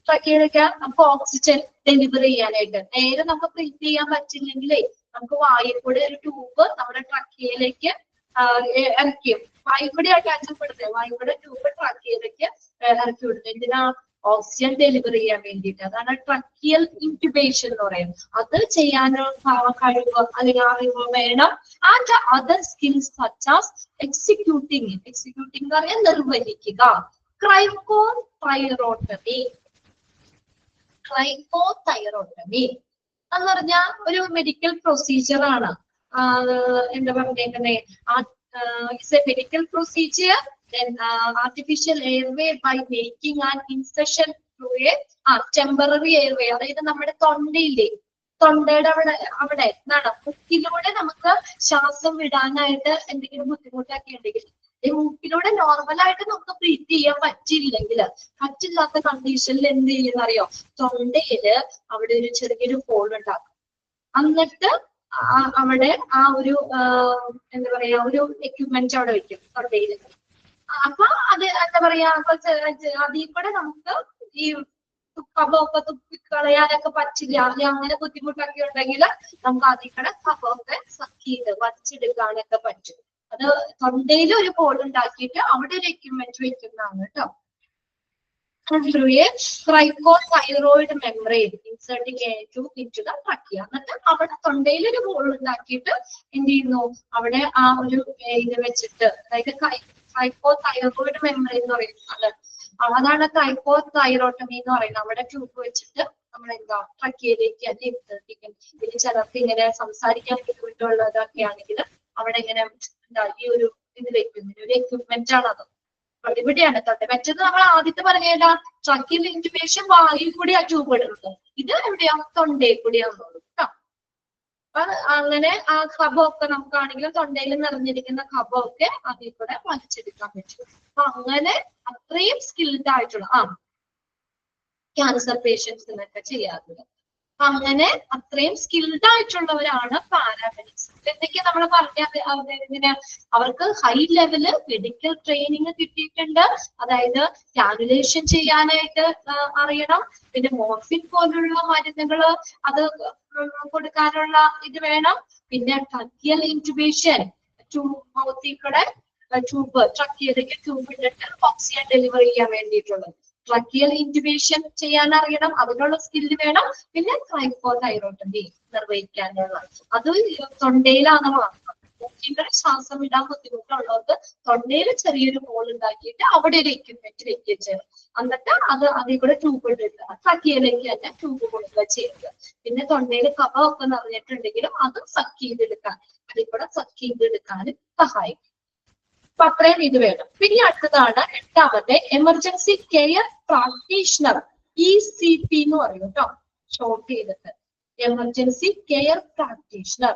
A: ട്രക്കിയയിലേക്ക് നമുക്ക് ഓക്സിജൻ ഡെലിവറി ചെയ്യാനായിട്ട്. നേരെ നമുക്ക് ബ്രീത്ത് ചെയ്യാൻ പറ്റില്ലെങ്കിലേ നമുക്ക് വായിക്കൂടെ ഒരു ട്യൂബ് നമ്മുടെ ട്രക്കിയയിലേക്ക് ഇറക്കി, വായിക്കൂടെ അറ്റാച്ചപ്പെടുത്തുക, വായിക്കൂടെ ട്യൂബ് ട്രക്കിയയിലേക്ക് ഇറക്കി വിടുന്നത്. എന്തിനാ? ഓക്സിജൻ ഡെലിവറി ചെയ്യാൻ വേണ്ടിയിട്ട്. അതാണ് ട്രക്കിയൽ ഇൻറ്റുബേഷൻ എന്ന് പറയുന്നത്. അത് ചെയ്യാനുള്ള കഴിവ് അല്ലെങ്കിൽ അറിവ് വേണം. And other skills such as executing എന്ന് പറഞ്ഞാൽ നിർവഹിക്കുക. ക്രൈക്കോതൈറോട്ടമി എന്ന് പറഞ്ഞാൽ ഒരു മെഡിക്കൽ പ്രൊസീജിയർ ആണ്. എന്താ പറഞ്ഞേക്കുന്നത്, is a medical procedure, then artificial airway by making an incision through a temporary airway. അതായത് നമ്മുടെ തൊണ്ടയില്ലേ, തൊണ്ടയുടെ അവിടെ എന്താണ് മുക്കിലൂടെ നമുക്ക് ശ്വാസം വിടാനായിട്ട് എന്തെങ്കിലും ബുദ്ധിമുട്ടൊക്കെ ഉണ്ടെങ്കിൽ, ഈ മൂക്കിലൂടെ നോർമലായിട്ട് നമുക്ക് ബ്രീത്ത് ചെയ്യാൻ പറ്റില്ലാത്ത കണ്ടീഷനിൽ എന്ത് ചെയ്യുന്ന അറിയോ, തൊണ്ടയില് അവിടെ ഒരു ചെറിയൊരു ഹോൾ ഉണ്ടാക്കും. എന്നിട്ട് അവിടെ ആ ഒരു എന്താ പറയാ ഒരു എക്യുപ്മെന്റ് അവിടെ വെക്കും തൊണ്ടയില്. അപ്പൊ അത് എന്താ പറയാ അതിൽ കൂടെ നമുക്ക് ഈ കഫമൊക്കെ തുപ്പിക്കളയാനൊക്കെ പറ്റില്ല, അങ്ങനെ ബുദ്ധിമുട്ടൊക്കെ ഉണ്ടെങ്കിൽ നമുക്ക് അതിൽ കൂടെ കഫമൊക്കെ സക്ക് ചെയ്ത് വലിച്ചെടുക്കാനൊക്കെ പറ്റും. അത് തൊണ്ടയിൽ ഒരു ഹോൾ ഉണ്ടാക്കിയിട്ട് അവിടെ ഒരു എക്യുപ്മെന്റ് വെക്കുന്നതാണ് കേട്ടോ. through a cricothyroid membrane inserting a tube into the trachea. എന്നിട്ട് അവിടെ തൊണ്ടയിൽ ഒരു ഹോൾ ഉണ്ടാക്കിയിട്ട് എന്ത് ചെയ്യുന്നു, അവിടെ ആ ഒരു ഇത് വെച്ചിട്ട്, അതായത് cricothyroid membrane എന്ന് പറയുന്നത് അതാണ് cricothyrotomy എന്ന് പറയുന്നത്. അവിടെ ട്യൂബ് വെച്ചിട്ട് നമ്മൾ എന്താ ട്രക്കിയയിലേക്ക് എത്തിക്കും. പിന്നെ ചിലർക്ക് ഇങ്ങനെ സംസാരിക്കാൻ ബുദ്ധിമുട്ടുള്ളതൊക്കെ ആണെങ്കിൽ അവിടെ ഇങ്ങനെ എന്താ ഈ ഒരു ഇത് വെക്കുന്നതിന് ഒരു എക്യുപ്മെന്റ് ആണ് അത്. ഇവിടെയാണ് തൊണ്ട. മറ്റേത് നമ്മൾ ആദ്യത്തെ പറഞ്ഞേതാ ട്രക്കിൽ ഇൻറ്റുബേഷൻ വായിൽ കൂടി ആ ട്യൂബ് ഇടുന്നത്, ഇത് എവിടെയാ തൊണ്ടയിൽ കൂടിയാവുന്നത് കേട്ടോ. അപ്പൊ അങ്ങനെ ആ കഫമൊക്കെ നമുക്കാണെങ്കിലും തൊണ്ടയിൽ നിറഞ്ഞിരിക്കുന്ന കഫമൊക്കെ അതിൽ കൂടെ വലിച്ചെടുക്കാൻ പറ്റും. അപ്പൊ അങ്ങനെ അത്രയും സ്കിൽഡ് ആയിട്ടുള്ള ക്യാൻസർ പേഷ്യൻസിനൊക്കെ ചെയ്യാറുണ്ട്. അങ്ങനെ അത്രയും സ്കിൽഡ് ആയിട്ടുള്ളവരാണ് പാരാമെഡിക്സ്. എന്തൊക്കെയാ നമ്മൾ പറഞ്ഞ അവർക്ക് ഹൈ ലെവല് മെഡിക്കൽ ട്രെയിനിങ് കിട്ടിയിട്ടുണ്ട്. അതായത് കാനുലേഷൻ ചെയ്യാനായിട്ട് അറിയണം, പിന്നെ മോർഫിൻ പോലുള്ള മരുന്നുകള് അത് കൊടുക്കാനുള്ള ഇത് വേണം, പിന്നെ ട്രക്കിയൽ ഇൻറ്റുബേഷൻ മൗത്തിൽ കൂടെ ട്യൂബ് ട്രക്കിയയിലേക്ക് ട്യൂബ് ഇട്ടിട്ട് ഓക്സിജൻ ഡെലിവറി ചെയ്യാൻ വേണ്ടിയിട്ടുള്ളത്, ട്രക്കിയൽ ഇൻറ്റുബേഷൻ ചെയ്യാൻ അറിയണം, അതിനുള്ള സ്കില്ല് വേണം. പിന്നെ ക്രൈക്കോതൈറോട്ടമി നിർവഹിക്കാനുള്ള അത് തൊണ്ടയിലാണ് മൂക്കിന്റെ ശ്വാസം വിടാൻ ബുദ്ധിമുട്ടുള്ളവർക്ക് തൊണ്ടയിൽ ചെറിയൊരു ഹോൾ ഉണ്ടാക്കിയിട്ട് അവിടെ ഒരു എക്യുപ്മെന്റ് വെക്കുക. എന്നിട്ട് അത് അതിൽ കൂടെ ട്യൂബ് ഇട്ടിട്ട് ട്രക്കിയയിലേക്ക് തന്നെ ട്യൂബ് കൊടുക്കുക ചെയ്യുക. പിന്നെ തൊണ്ടയിൽ കഫമൊക്കെ നിറഞ്ഞിട്ടുണ്ടെങ്കിലും അത് സക്ക് ചെയ്തെടുക്കാൻ, അതിൽ കൂടെ സക്ക് ചെയ്തെടുക്കാനും സഹായിക്കും. അപ്പൊ അത്രയും ഇത് വേണം. പിന്നെ അടുത്തതാണ് എട്ടാമത്തെ എമർജൻസി കെയർ പ്രാക്ടീഷണർ, ECP എന്ന് പറയും കേട്ടോ, ഷോർട്ട് ചെയ്തിട്ട് emergency care practitioner.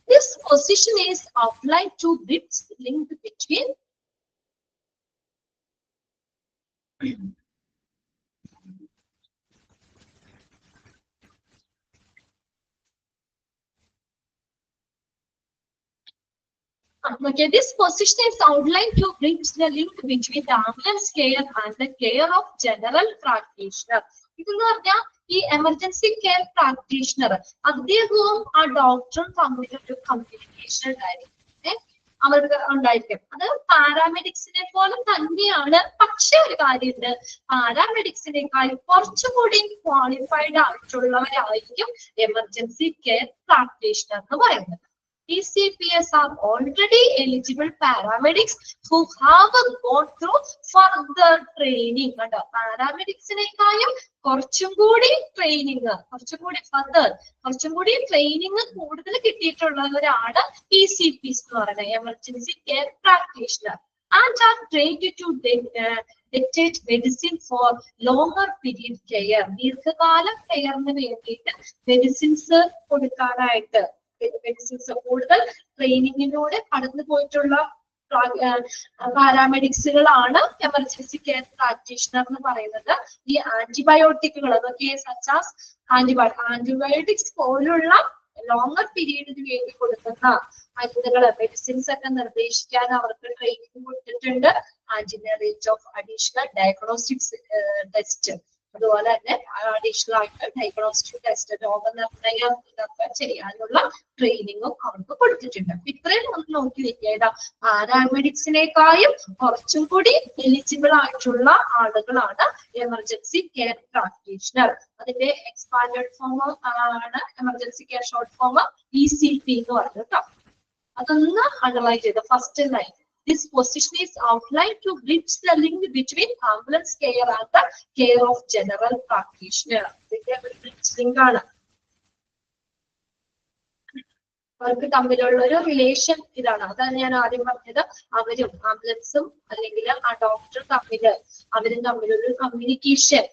A: This position is outlined to bridge link between okay, this position is outlined to bridge the link between the ambulance care and the care of general practitioner. ഇതെന്ന് പറഞ്ഞാൽ ഈ എമർജൻസി കെയർ പ്രാക്ടീഷണർ അദ്ദേഹവും ആ ഡോക്ടറും തമ്മിലൊരു കമ്മ്യൂണിക്കേഷൻ ഉണ്ടായിരിക്കും, അവർക്ക് ഉണ്ടായിരിക്കും. അത് പാരാമെഡിക്സിനെ പോലെ തന്നെയാണ്. പക്ഷെ ഒരു കാര്യമുണ്ട്, പാരാമെഡിക്സിനേക്കാൾ കുറച്ചുകൂടി ക്വാളിഫൈഡ് ആയിട്ടുള്ളവരായിരിക്കും എമർജൻസി കെയർ പ്രാക്ടീഷണർ എന്ന് പറയുന്നത്. ECPs are already eligible paramedics who have gone through further training. കണ്ടോ, പാരാമെഡിക്സിനേക്കാളും കുറച്ചും കൂടി ട്രെയിനിങ്, കുറച്ചും കൂടി ട്രെയിനിങ് കൂടുതൽ കിട്ടിയിട്ടുള്ളവരാണ് ECPs എന്ന് പറയുന്നത്, emergency care practitioner. And are trained to dictate medicine for longer period care. ദീർഘകാല കെയറിന് വേണ്ടിയിട്ട് മെഡിസിൻസ് കൊടുക്കാനായിട്ട് മെഡിസിൻസ് കൂടുതൽ ട്രെയിനിങ്ങിലൂടെ കടന്നു പോയിട്ടുള്ള പാരാമെഡിക്സുകളാണ് എമർജൻസി കെയർ പ്രാക്ടീഷണർ എന്ന് പറയുന്നത്. ഈ ആന്റിബയോട്ടിക്കുകൾ അതൊക്കെ സച്ചാസ് ആന്റിബയോട്ടിക്സ് പോലുള്ള ലോങ്ങർ പീരീഡിന് വേണ്ടി കൊടുക്കുന്ന മരുന്നുകൾ മെഡിസിൻസ് ഒക്കെ നിർദ്ദേശിക്കാൻ അവർക്ക് ട്രെയിനിങ് കൊടുത്തിട്ടുണ്ട്. Antenna rate of additional diagnostics test, അതുപോലെ തന്നെ അഡീഷണൽ ആയിട്ട് ഡയഗ്നോസ്റ്റിക് ടെസ്റ്റ്, രോഗനിർണയം ഇതൊക്കെ ചെയ്യാനുള്ള ട്രെയിനിങ്ങും അവർക്ക് കൊടുത്തിട്ടുണ്ട്. ഇത്രയും ഒന്ന് നോക്കി വെക്കുക, പാരാമെഡിക്സിനേക്കാളും കുറച്ചും കൂടി എലിജിബിൾ ആയിട്ടുള്ള ആളുകളാണ് എമർജൻസി കെയർ പ്രാക്ടീഷണർ. അതിന്റെ എക്സ്പാൻഡഡ് ഫോം ആണ് emergency care short form ECP എന്ന് പറയുന്നത് കേട്ടോ. അതൊന്ന് അണ്ടർലൈൻ ചെയ്ത് first line. This position is outlined to bridge the link between ambulance care and the care of general practitioner. ഇതിന്റെ ഒരു bridge link ആണ്. അവർക്ക് തമ്മിലുള്ള ഒരു റിലേഷൻ ഇതാണ്. അതാണ് ഞാൻ ആദ്യം പറഞ്ഞത്. അവരും ആംബുലൻസും അല്ലെങ്കിൽ ആ ഡോക്ടർ അവരും തമ്മിലൊരു കമ്മ്യൂണിക്കേഷൻ,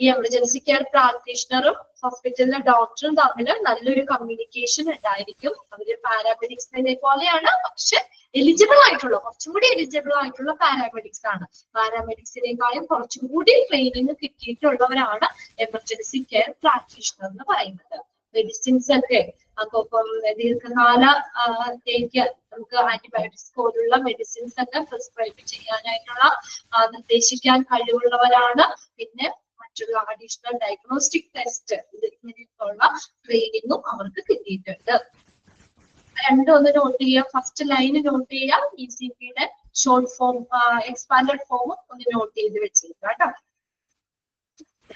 A: ഈ എമർജൻസി കെയർ പ്രാക്ടീഷണറും ഹോസ്പിറ്റലിലെ ഡോക്ടറും തമ്മിൽ നല്ലൊരു കമ്മ്യൂണിക്കേഷൻ ഉണ്ടായിരിക്കും. അവര് പാരാമെഡിക്സിനെ പോലെയാണ്, പക്ഷെ എലിജിബിൾ ആയിട്ടുള്ള, കുറച്ചും കൂടി എലിജിബിൾ ആയിട്ടുള്ള പാരാമെഡിക്സ് ആണ്. പാരാമെഡിക്സിനേക്കാളും കുറച്ചും കൂടി ട്രെയിനിങ് കിട്ടിയിട്ടുള്ളവരാണ് എമർജൻസി കെയർ പ്രാക്ടീഷണർ എന്ന് പറയുന്നത്. മെഡിസിൻസ് ഒക്കെ അപ്പം ദീർഘകാലത്തേക്ക് നമുക്ക് ആന്റിബയോട്ടിക്സ് പോലുള്ള മെഡിസിൻസ് ഒക്കെ പ്രിസ്ക്രൈബ് ചെയ്യാനായിട്ടുള്ള നിർദ്ദേശിക്കാൻ കഴിവുള്ളവരാണ്. പിന്നെ മറ്റുള്ള അഡീഷണൽ ഡയഗ്നോസ്റ്റിക് ടെസ്റ്റ് ഇതിനുള്ള ട്രെയിനിങ്ങും അവർക്ക് കിട്ടിയിട്ടുണ്ട്. രണ്ടും ഒന്ന് നോട്ട് ചെയ്യാം. ഫസ്റ്റ് ലൈന് നോട്ട് ചെയ്യാം. ECPയുടെ ഷോർട്ട് ഫോം എക്സ്പാൻഡഡ് ഫോമും ഒന്ന് നോട്ട് ചെയ്ത് വെച്ചിരിക്കുക കേട്ടോ.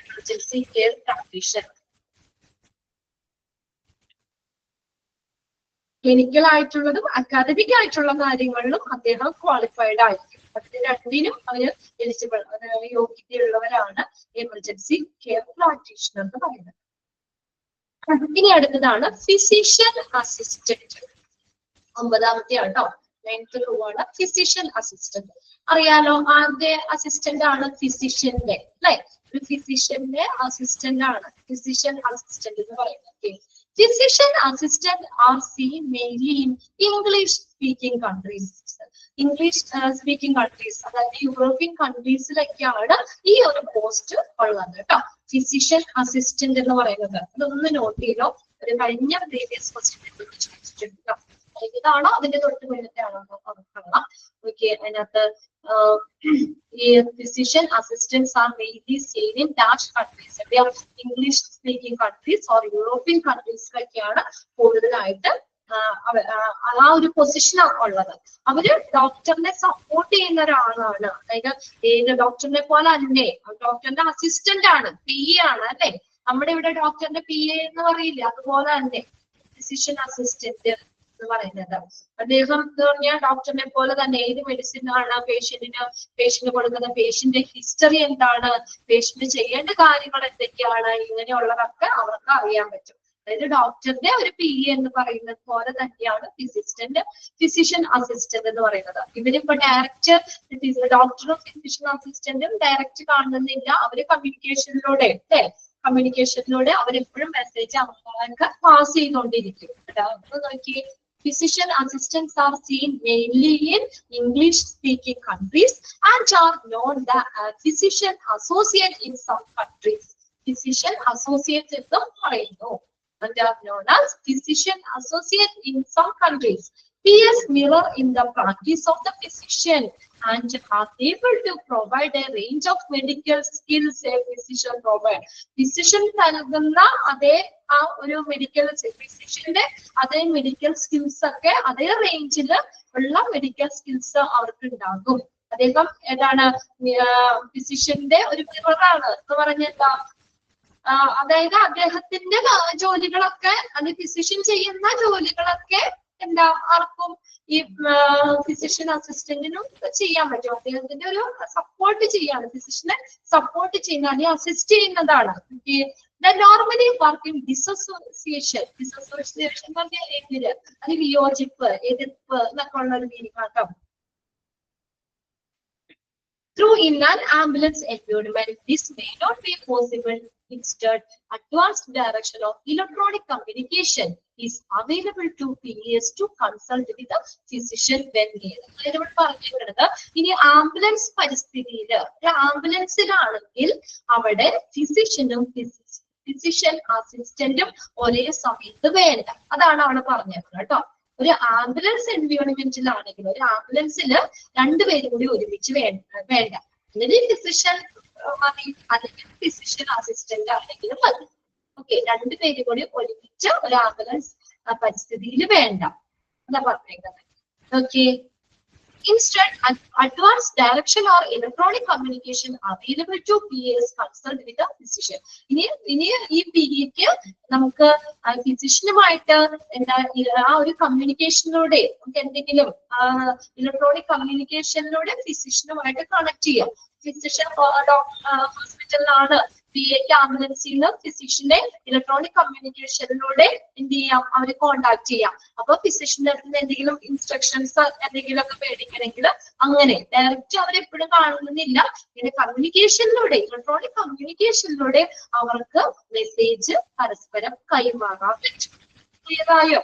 A: എമർജൻസി കെയർ പ്രാക്ടീഷണർ ക്ലിനിക്കൽ ആയിട്ടുള്ളതും അക്കാദമിക് ആയിട്ടുള്ള കാര്യങ്ങളിലും അദ്ദേഹം ക്വാളിഫൈഡ് ആയിരിക്കും. അതിന് രണ്ടിനും അവര് എലിജിബിൾ, യോഗ്യതയുള്ളവരാണ് എമർജൻസി കെയർ പ്രാക്ടീഷണർ എന്ന് പറയുന്നത്. ഇനി അടുത്തതാണ് ഫിസിഷ്യൻ അസിസ്റ്റന്റ്. 9ാമത്തെ ആട്ടോ, 9th ആണ് ഫിസിഷ്യൻ അസിസ്റ്റന്റ്. അറിയാലോ, ആദ്യ അസിസ്റ്റന്റ് ആണ് ഫിസിഷ്യന്റെ, അല്ലെ? ഒരു ഫിസിഷ്യന്റെ അസിസ്റ്റന്റ് ആണ് ഫിസിഷ്യൻ അസിസ്റ്റന്റ് എന്ന് പറയുന്നത്. Physician assistant are seen mainly in English speaking countries. English speaking countries, അതായത് യൂറോപ്യൻ കൺട്രീസിലൊക്കെയാണ് ഈ ഒരു പോസ്റ്റ് ഉള്ളത് കേട്ടോ. ഫിസിഷ്യൻ അസിസ്റ്റന്റ് എന്ന് പറയുന്നത് അതൊന്ന് നോട്ട് ചെയ്തോ. ഒരു കഴിഞ്ഞ പ്രീവിയസ് ക്വസ്റ്റ്യൻ ചോദിച്ചിട്ടുണ്ട്. ഇതാണോ അതിന്റെ തൊട്ട് മുന്നത്തെ ആണോ നോക്കാം. ഓക്കെ, അതിനകത്ത് ഈ physician assistance are mainly seen in dash countries. English speaking countries or European കൺട്രീസിലൊക്കെയാണ് കൂടുതലായിട്ട് ആ ഒരു പൊസിഷൻ ഉള്ളത്. അവര് ഡോക്ടറിനെ സപ്പോർട്ട് ചെയ്യുന്ന ഒരാളാണ്. അതായത് ഏത് ഡോക്ടറിനെ പോലെ അല്ലേ, ഡോക്ടറിന്റെ അസിസ്റ്റന്റ് ആണ്, PA ആണ് അല്ലെ. നമ്മുടെ ഇവിടെ ഡോക്ടറിന്റെ PA എന്ന് പറയില്ല, അതുപോലെ തന്നെ ഫിസിഷ്യൻ അസിസ്റ്റന്റ് എന്ന് പറയുന്നത്. അദ്ദേഹം എന്ന് പറഞ്ഞാൽ ഡോക്ടറിനെ പോലെ തന്നെ ഏത് മെഡിസിൻ ആണ് പേഷ്യന്റ് കൊടുക്കുന്ന, പേഷ്യന്റ് ഹിസ്റ്ററി എന്താണ്, പേഷ്യന്റ് ചെയ്യേണ്ട കാര്യങ്ങൾ എന്തൊക്കെയാണ്, ഇങ്ങനെയുള്ളതൊക്കെ അവർക്ക് അറിയാൻ പറ്റും. അതായത് ഡോക്ടറിന്റെ ഒരു PA എന്ന് പറയുന്നത് പോലെ തന്നെയാണ് ഫിസിഷ്യൻ അസിസ്റ്റന്റ് എന്ന് പറയുന്നത്. ഇവരിപ്പോ ഡയറക്റ്റ് ഡോക്ടറും ഫിസിഷ്യൻ അസിസ്റ്റന്റും ഡയറക്റ്റ് കാണുന്നില്ല, അവര് കമ്മ്യൂണിക്കേഷനിലൂടെ കമ്മ്യൂണിക്കേഷനിലൂടെ അവരെപ്പോഴും മെസ്സേജ് അവർക്ക് പാസ് ചെയ്തുകൊണ്ടിരിക്കും. നോക്കി, physician assistants are seen mainly in English-speaking countries and are known the physician associate in some countries. Physician associates in the പറയുന്നു, and are known as physician associate in some countries. PS mirror in the practice of the physician and are able to provide a range of medical skills a physician provide. Physician നൽകുന്ന അതേ ആ ഒരു ഫിസിഷ്യന്റെ അതേ മെഡിക്കൽ സ്കിൽസ് ഒക്കെ അതേ റേഞ്ചിൽ ഉള്ള മെഡിക്കൽ സ്കിൽസ് അവർക്ക് ഉണ്ടാകും. അദ്ദേഹം ഏതാണ് ഫിസിഷ്യന്റെ ഒരു മിററാണ് എന്ന് പറഞ്ഞാൽ അതായത് അദ്ദേഹത്തിന്റെ ജോലികളൊക്കെ, അത് ഫിസിഷ്യൻ ചെയ്യുന്ന ജോലികളൊക്കെ എന്താ ആർക്കും ഈ ഫിസിഷ്യൻ അസിസ്റ്റന്റിനും ചെയ്യാൻ പറ്റും. അദ്ദേഹത്തിന്റെ ഒരു സപ്പോർട്ട് ചെയ്യാണ്, ഫിസിഷ്യനെ സപ്പോർട്ട് ചെയ്യുന്ന അല്ലെങ്കിൽ അസിസ്റ്റ് ചെയ്യുന്നതാണ്. നോർമലി വർക്ക് ഇൻ ഡിസോസിയേഷൻ എന്ന് പറഞ്ഞാൽ എതിര്, അത് വിയോജിപ്പ്, എതിർപ്പ് എന്നൊക്കെ ഉള്ള ഒരു മീനിങ് ആട്ടോ. Through in an ambulance environment, this may not be possible. Instead, advanced direction of electronic communication is available to PAs to consult with the physician when needed. നമ്മൾ പറഞ്ഞിട്ടുള്ളത് ഇനി ആംബുലൻസ് പരിസ്ഥിതിയിൽ ഒരു ആംബുലൻസിലാണെങ്കിൽ അവിടെ ഫിസിഷ്യനും ഫിസിഷ്യൻ അസിസ്റ്റന്റും ഒരേ സമയത്ത് വേണ്ട. അതാണ് അവിടെ പറഞ്ഞിട്ടുള്ളത് കേട്ടോ. ഒരു ആംബുലൻസ് എൻവയോൺമെന്റിലാണെങ്കിൽ ഒരു ആംബുലൻസിൽ രണ്ടുപേരും കൂടി ഒരുമിച്ച് വേണ്ട. അല്ലെങ്കിൽ ഫിസിഷ്യൻ മതി, അല്ലെങ്കിൽ ഫിസിഷ്യൻ അസിസ്റ്റന്റ് ആണെങ്കിലും മതി. ഓക്കെ, രണ്ടുപേരും കൂടി ഒരുമിച്ച് ഒരു ആംബുലൻസ് പരിസ്ഥിതിയിൽ വേണ്ട എന്നാ പറഞ്ഞേക്കുന്നത്. Okay, instead advanced direction or electronic communication available to PAs consult with the physician. ഇനി ഈ PAക്ക് നമുക്ക് ഫിസിഷ്യനുമായിട്ട് എന്താ ആ ഒരു കമ്മ്യൂണിക്കേഷനിലൂടെ നമുക്ക് എന്തെങ്കിലും ഇലക്ട്രോണിക് കമ്മ്യൂണിക്കേഷനിലൂടെ ഫിസിഷ്യനുമായിട്ട് കണക്ട് ചെയ്യാം. ഫിസിഷ്യൻ ഹോസ്പിറ്റലിലാണ്, VA ആംബുലൻസിൽ നിന്ന് ഫിസിഷ്യനെ ഇലക്ട്രോണിക് കമ്മ്യൂണിക്കേഷനിലൂടെ എന്ത് ചെയ്യാം, അവര് കോണ്ടാക്ട് ചെയ്യാം. അപ്പൊ ഫിസിഷ്യന്റെ അടുത്ത് നിന്ന് എന്തെങ്കിലും ഇൻസ്ട്രക്ഷൻസ് എന്തെങ്കിലും ഒക്കെ മേടിക്കണമെങ്കിൽ അങ്ങനെ ഡയറക്റ്റ് അവരെപ്പോഴും കാണുന്നില്ല, ഇങ്ങനെ കമ്മ്യൂണിക്കേഷനിലൂടെ ഇലക്ട്രോണിക് കമ്മ്യൂണിക്കേഷനിലൂടെ അവർക്ക് മെസ്സേജ് പരസ്പരം കൈമാറാൻ പറ്റും. ക്ലിയറായോ?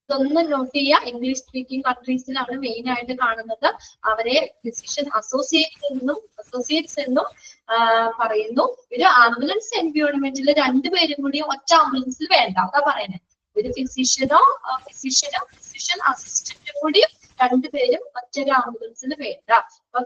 A: ഇതൊന്ന് നോട്ട് ചെയ്യുക. ഇംഗ്ലീഷ് സ്പീക്കിംഗ് കൺട്രീസിലാണ് മെയിൻ ആയിട്ട് കാണുന്നത്. അവരെ ഫിസിഷ്യൻ അസോസിയേറ്റ്സ് എന്നും പറയുന്നു. ഒരു ആംബുലൻസ് എൻവയോൺമെന്റിൽ രണ്ടുപേരും കൂടി ഒറ്റ ആംബുലൻസിൽ വേണ്ട, അതാ പറയുന്നത്. ഒരു ഫിസിഷ്യൻ അസിസ്റ്റന്റും കൂടി രണ്ടുപേരും ഒറ്റൊരു ആംബുലൻസിൽ വേണ്ട. അപ്പൊ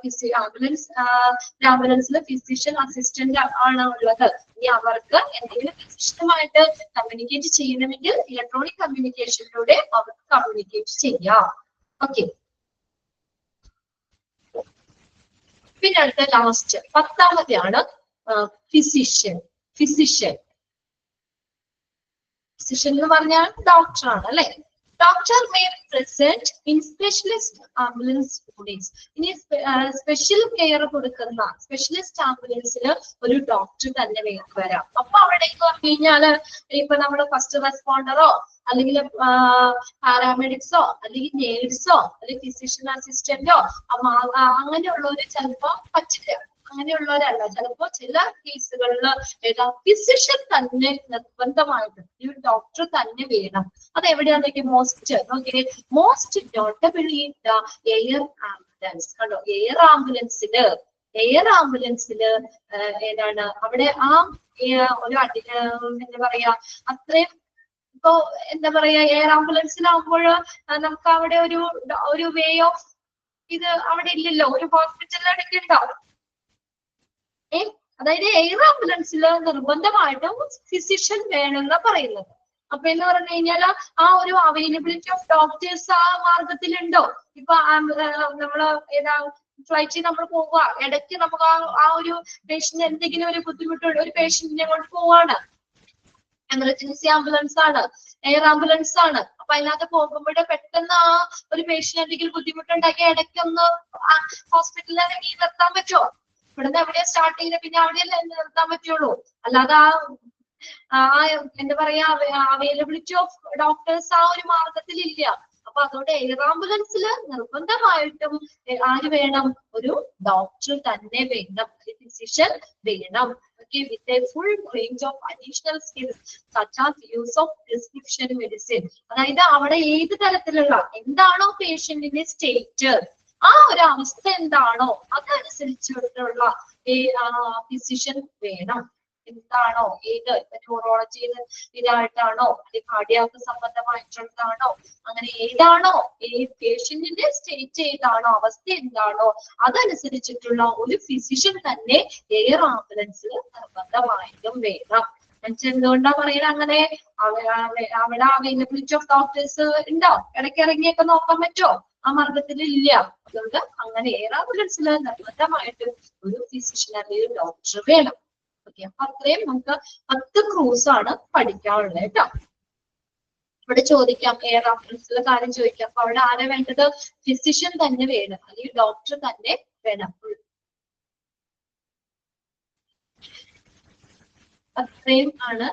A: ആംബുലൻസിൽ ഫിസിഷ്യൻ അസിസ്റ്റന്റ് ആണ് ഉള്ളത്. ഇനി അവർക്ക് എന്തെങ്കിലും ഫിസിഷ്യനുമായിട്ട് കമ്മ്യൂണിക്കേറ്റ് ചെയ്യണമെങ്കിൽ ഇലക്ട്രോണിക് കമ്മ്യൂണിക്കേഷനിലൂടെ അവർക്ക് കമ്മ്യൂണിക്കേറ്റ് ചെയ്യാം. ഓക്കെ, പിന്നെ അടുത്ത ലാസ്റ്റ് 10ാമത്തെയാണ് ഫിസിഷ്യൻ എന്ന് പറഞ്ഞാൽ ഡോക്ടറാണ് അല്ലെ. Doctor may present in specialist ambulance units. ഇനി സ്പെഷ്യൽ കെയർ കൊടുക്കുന്ന സ്പെഷ്യലിസ്റ്റ് ആംബുലൻസിൽ ഒരു ഡോക്ടർ തന്നെ വരാം. അപ്പൊ അവിടേക്ക് പറഞ്ഞു കഴിഞ്ഞാല് ഇപ്പൊ നമ്മുടെ ഫസ്റ്റ് റെസ്പോണ്ടറോ അല്ലെങ്കിൽ പാരാമെഡിക്സോ അല്ലെങ്കിൽ നേഴ്സോ അല്ലെങ്കിൽ ഫിസിഷ്യൻ അസിസ്റ്റന്റോ അങ്ങനെയുള്ളവര് ചിലപ്പോ പറ്റില്ല. അങ്ങനെയുള്ളവരല്ല, ചിലപ്പോ ചില കേസുകളിൽ ഫിസിഷ്യൻ തന്നെ നിർബന്ധമായിട്ട് ഈ ഒരു ഡോക്ടർ തന്നെ വേണം. അത് എവിടെയാണെങ്കിൽ മോസ്റ്റ് നോട്ടബിളി എയർ ആംബുലൻസ്. കണ്ടോ, എയർ ആംബുലൻസില് ഏതാണ് അവിടെ ഒരു എന്താ പറയാ, അത്രയും ഇപ്പൊ എന്താ പറയാ, എയർ ആംബുലൻസിലാകുമ്പോൾ നമുക്ക് അവിടെ ഒരു വേ ഓഫ് ഇത് അവിടെ ഇല്ലല്ലോ, ഒരു ഹോസ്പിറ്റലിൽ എടുക്കണ്ടാവും. അതായത് എയർ ആംബുലൻസിൽ നിർബന്ധമായിട്ടും ഫിസിഷ്യൻ വേണമെന്നാ പറയുന്നത്. അപ്പൊ എന്ന് പറഞ്ഞു കഴിഞ്ഞാൽ ആ ഒരു അവൈലബിലിറ്റി ഓഫ് ഡോക്ടേഴ്സ് ആ മാർഗത്തിലുണ്ടോ? ഇപ്പൊ നമ്മള് ഏതാ ഫ്ലൈറ്റിൽ നമ്മൾ പോവുക, ഇടയ്ക്ക് നമുക്ക് ആ ഒരു പേഷ്യന്റ് എന്തെങ്കിലും ഒരു ബുദ്ധിമുട്ടുണ്ട്, ഒരു പേഷ്യന്റിനെ കൊണ്ട് പോവാണ്, എമർജൻസി ആംബുലൻസ് ആണ്, എയർ ആംബുലൻസ് ആണ്. അപ്പൊ അതിനകത്ത് പോകുമ്പോഴേ പെട്ടെന്ന് ആ ഒരു പേഷ്യന്റ് എന്തെങ്കിലും ബുദ്ധിമുട്ടുണ്ടാക്കി ഇടയ്ക്ക് ഒന്ന് ഹോസ്പിറ്റലിൽ ഇറങ്ങി നിർത്താൻ പറ്റുമോ? ഇവിടുന്ന് എവിടെയാ സ്റ്റാർട്ട് ചെയ്ത് പിന്നെ അവിടെയല്ലേ നിർത്താൻ പറ്റുള്ളൂ. അല്ലാതെ എന്താ പറയാ, അവൈലബിലിറ്റി ഓഫ് ഡോക്ടേഴ്സ് ആ ഒരു മാർഗത്തിൽ ഇല്ല. അപ്പൊ അതുകൊണ്ട് എയർ ആംബുലൻസിൽ നിർബന്ധമായിട്ടും ആര് വേണം, ഒരു ഡോക്ടർ തന്നെ വേണം, ഒരു ഫിസിഷ്യൻ വേണം. With a full range of additional skills such as use of prescription medicine. അതായത് അവിടെ ഏത് തരത്തിലുള്ള എന്താണോ പേഷ്യന്റിന്റെ സ്റ്റേറ്റ്, ആ ഒരു അവസ്ഥ എന്താണോ അതനുസരിച്ചിട്ടുള്ള ഫിസിഷ്യൻ വേണം. എന്താണോ, ഏത് ന്യൂറോളജി ഇതായിട്ടാണോ അല്ലെങ്കിൽ കാർഡിയാക് സംബന്ധമായിട്ടുള്ളതാണോ, അങ്ങനെ ഏതാണോ പേഷ്യന്റിന്റെ സ്റ്റേറ്റ് ഏതാണോ, അവസ്ഥ എന്താണോ അതനുസരിച്ചിട്ടുള്ള ഒരു ഫിസിഷ്യൻ തന്നെ എയർ ആംബുലൻസിൽ നിർബന്ധമായിട്ടും വേണം. എന്തുകൊണ്ടാ പറയുന്നത് അങ്ങനെ? അവിടെ അവൈലബിലിറ്റി ഓഫ് ഡോക്ടേഴ്സ് ഉണ്ടോ? ഇടയ്ക്കിറങ്ങിയൊക്കെ നോക്കാൻ പറ്റുമോ? ആ മാർഗത്തിൽ ഇല്ല. അതുകൊണ്ട് അങ്ങനെ എയർ ആംബുലൻസിൽ നിർബന്ധമായിട്ട് ഒരു ഫിസിഷ്യൻ അല്ലെങ്കിൽ ഒരു ഡോക്ടർ വേണം. ഓക്കെ, അപ്പൊ അത്രയും നമുക്ക് 10 ക്രൂസ് ആണ് പഠിക്കാനുള്ളത് കേട്ടോ. ഇവിടെ ചോദിക്കാം, എയർ ആംബുലൻസിലെ കാര്യം ചോദിക്കാം. അപ്പൊ അവിടെ ആരെ വേണ്ടത്? ഫിസിഷ്യൻ തന്നെ വേണം, അല്ലെങ്കിൽ ഡോക്ടർ തന്നെ വേണം. അത്രയും ആണ്